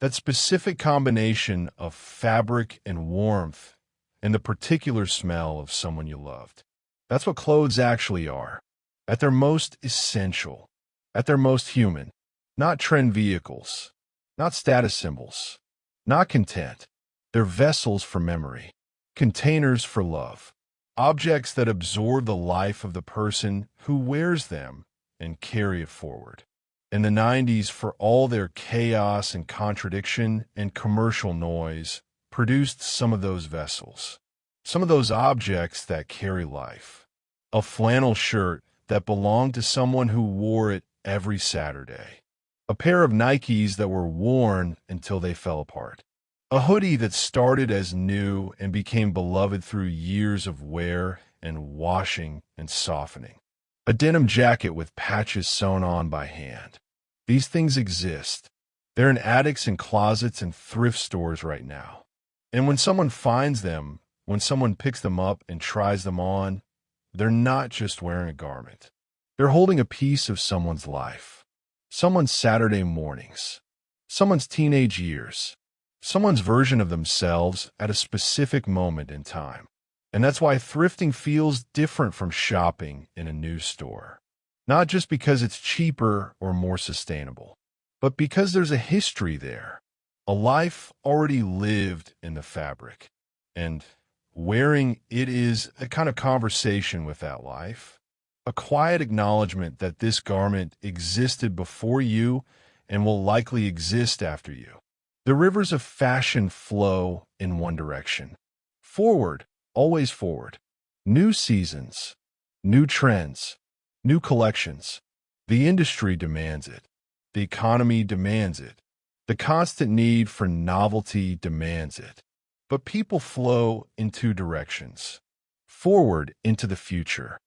Speaker 1: That specific combination of fabric and warmth and the particular smell of someone you loved. That's what clothes actually are. At their most essential, at their most human, not trend vehicles, not status symbols, not content. They're vessels for memory, containers for love, objects that absorb the life of the person who wears them and carry it forward. In the 90s, for all their chaos and contradiction and commercial noise, produced some of those vessels, some of those objects that carry life. A flannel shirt that belonged to someone who wore it every Saturday. A pair of Nikes that were worn until they fell apart. A hoodie that started as new and became beloved through years of wear and washing and softening. A denim jacket with patches sewn on by hand. These things exist. They're in attics and closets and thrift stores right now. And when someone finds them, when someone picks them up and tries them on, they're not just wearing a garment. They're holding a piece of someone's life, someone's Saturday mornings, someone's teenage years, someone's version of themselves at a specific moment in time. And that's why thrifting feels different from shopping in a new store. Not just because it's cheaper or more sustainable, but because there's a history there, a life already lived in the fabric. And wearing it is a kind of conversation with that life, a quiet acknowledgement that this garment existed before you and will likely exist after you. The rivers of fashion flow in one direction. Forward, always forward. New seasons, new trends, new collections. The industry demands it. The economy demands it. The constant need for novelty demands it. But people flow in two directions. Forward into the future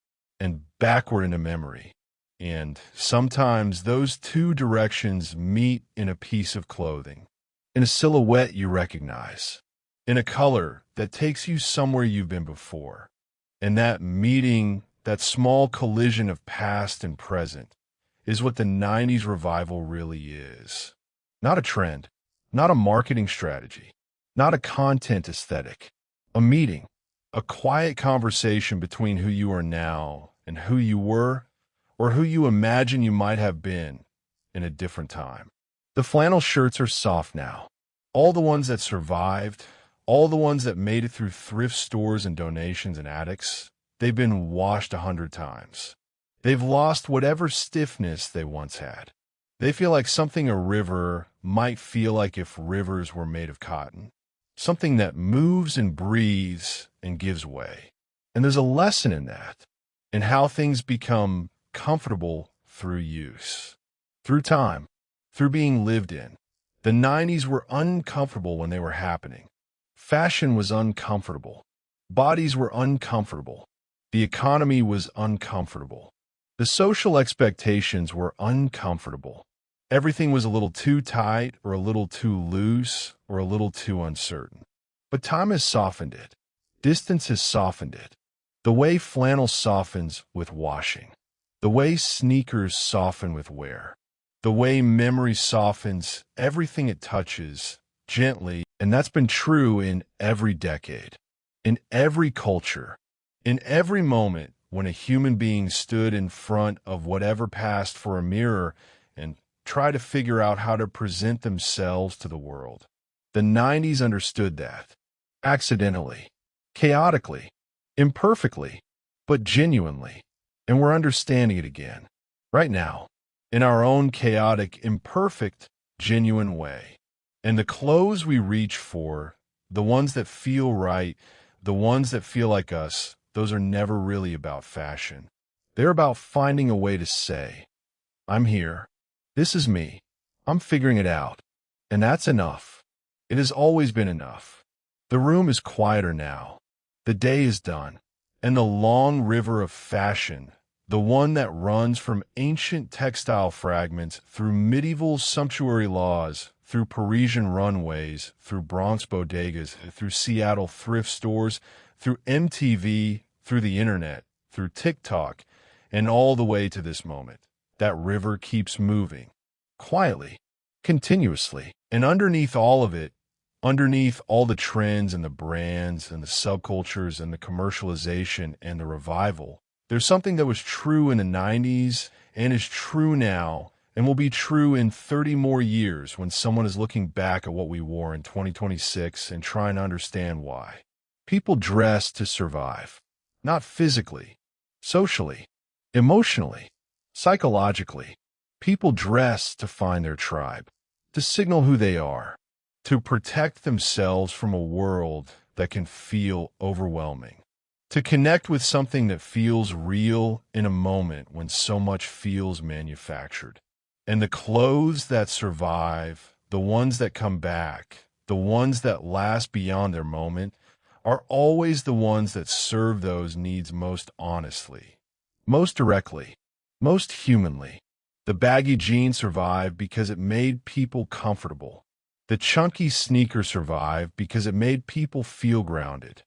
Speaker 1: and backward into memory. And sometimes those two directions meet in a piece of clothing, in a silhouette you recognize, in a color that takes you somewhere you've been before. And that meeting, that small collision of past and present, is what the 90s revival really is. Not a trend, not a marketing strategy, not a content aesthetic. A meeting, a quiet conversation between who you are now and who you were, or who you imagine you might have been in a different time. The flannel shirts are soft now. All the ones that survived, all the ones that made it through thrift stores and donations and attics, they've been washed 100 times. They've lost whatever stiffness they once had. They feel like something a river might feel like if rivers were made of cotton. Something that moves and breathes and gives way. And there's a lesson in that, in how things become comfortable through use, through time, through being lived in. The 90s were uncomfortable when they were happening. Fashion was uncomfortable. Bodies were uncomfortable. The economy was uncomfortable. The social expectations were uncomfortable. Everything was a little too tight or a little too loose or a little too uncertain. But time has softened it. Distance has softened it. The way flannel softens with washing. The way sneakers soften with wear. The way memory softens everything it touches gently. And that's been true in every decade, in every culture, in every moment when a human being stood in front of whatever passed for a mirror and try to figure out how to present themselves to the world. The 90s understood that. Accidentally, chaotically, imperfectly, but genuinely. And we're understanding it again, right now, in our own chaotic, imperfect, genuine way. And the clothes we reach for, the ones that feel right, the ones that feel like us, those are never really about fashion. They're about finding a way to say, I'm here. This is me. I'm figuring it out. And that's enough. It has always been enough. The room is quieter now. The day is done. And the long river of fashion, the one that runs from ancient textile fragments through medieval sumptuary laws, through Parisian runways, through Bronx bodegas, through Seattle thrift stores, through MTV, through the internet, through TikTok, and all the way to this moment. That river keeps moving, quietly, continuously. And underneath all of it, underneath all the trends and the brands and the subcultures and the commercialization and the revival, there's something that was true in the 90s and is true now and will be true in 30 more years when someone is looking back at what we wore in 2026 and trying to understand why. People dress to survive, not physically, socially, emotionally, psychologically. People dress to find their tribe, to signal who they are, to protect themselves from a world that can feel overwhelming, to connect with something that feels real in a moment when so much feels manufactured. And the clothes that survive, the ones that come back, the ones that last beyond their moment, are always the ones that serve those needs most honestly, most directly, most humanly. The baggy jean survived because it made people comfortable. The chunky sneaker survived because it made people feel grounded.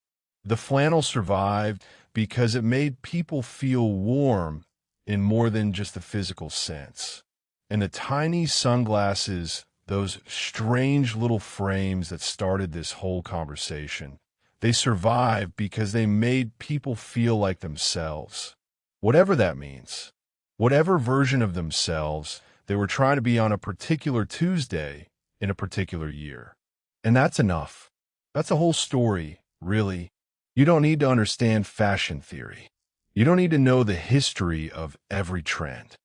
Speaker 1: The flannel survived because it made people feel warm in more than just the physical sense. And the tiny sunglasses, those strange little frames that started this whole conversation, they survived because they made people feel like themselves. Whatever that means, whatever version of themselves they were trying to be on a particular Tuesday in a particular year. And that's enough. That's a whole story, really. You don't need to understand fashion theory. You don't need to know the history of every trend.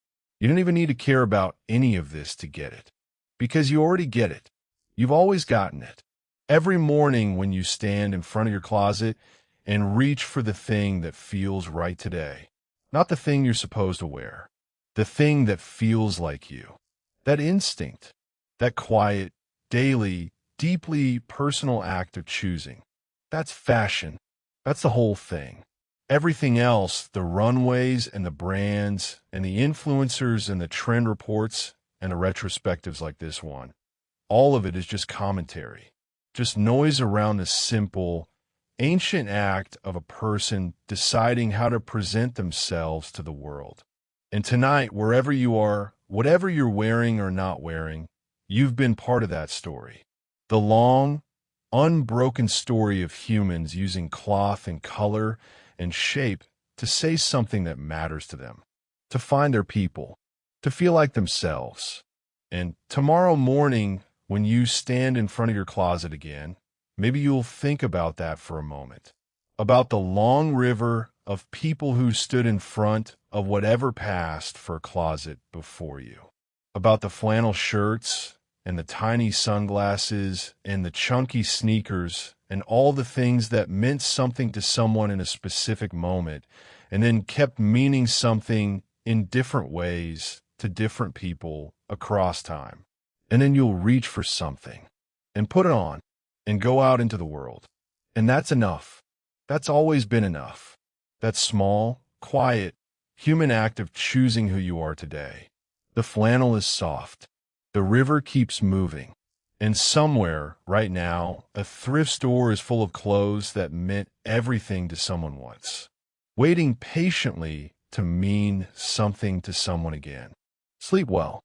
Speaker 1: You don't even need to care about any of this to get it. Because you already get it. You've always gotten it. Every morning when you stand in front of your closet and reach for the thing that feels right today. Not the thing you're supposed to wear. The thing that feels like you. That instinct. That quiet, daily, deeply personal act of choosing. That's fashion. That's the whole thing. Everything else, the runways and the brands and the influencers and the trend reports and the retrospectives like this one, all of it is just commentary. Just noise around the simple, ancient act of a person deciding how to present themselves to the world. And tonight, wherever you are, whatever you're wearing or not wearing, you've been part of that story. The long, unbroken story of humans using cloth and color and shape to say something that matters to them, to find their people, to feel like themselves. And tomorrow morning, when you stand in front of your closet again, maybe you'll think about that for a moment, about the long river of people who stood in front of whatever passed for a closet before you, about the flannel shirts and the tiny sunglasses and the chunky sneakers and all the things that meant something to someone in a specific moment and then kept meaning something in different ways to different people across time. And then you'll reach for something and put it on and go out into the world. And that's enough. That's always been enough. That small, quiet, human act of choosing who you are today. The flannel is soft. The river keeps moving. And somewhere, right now, a thrift store is full of clothes that meant everything to someone once, waiting patiently to mean something to someone again. Sleep well.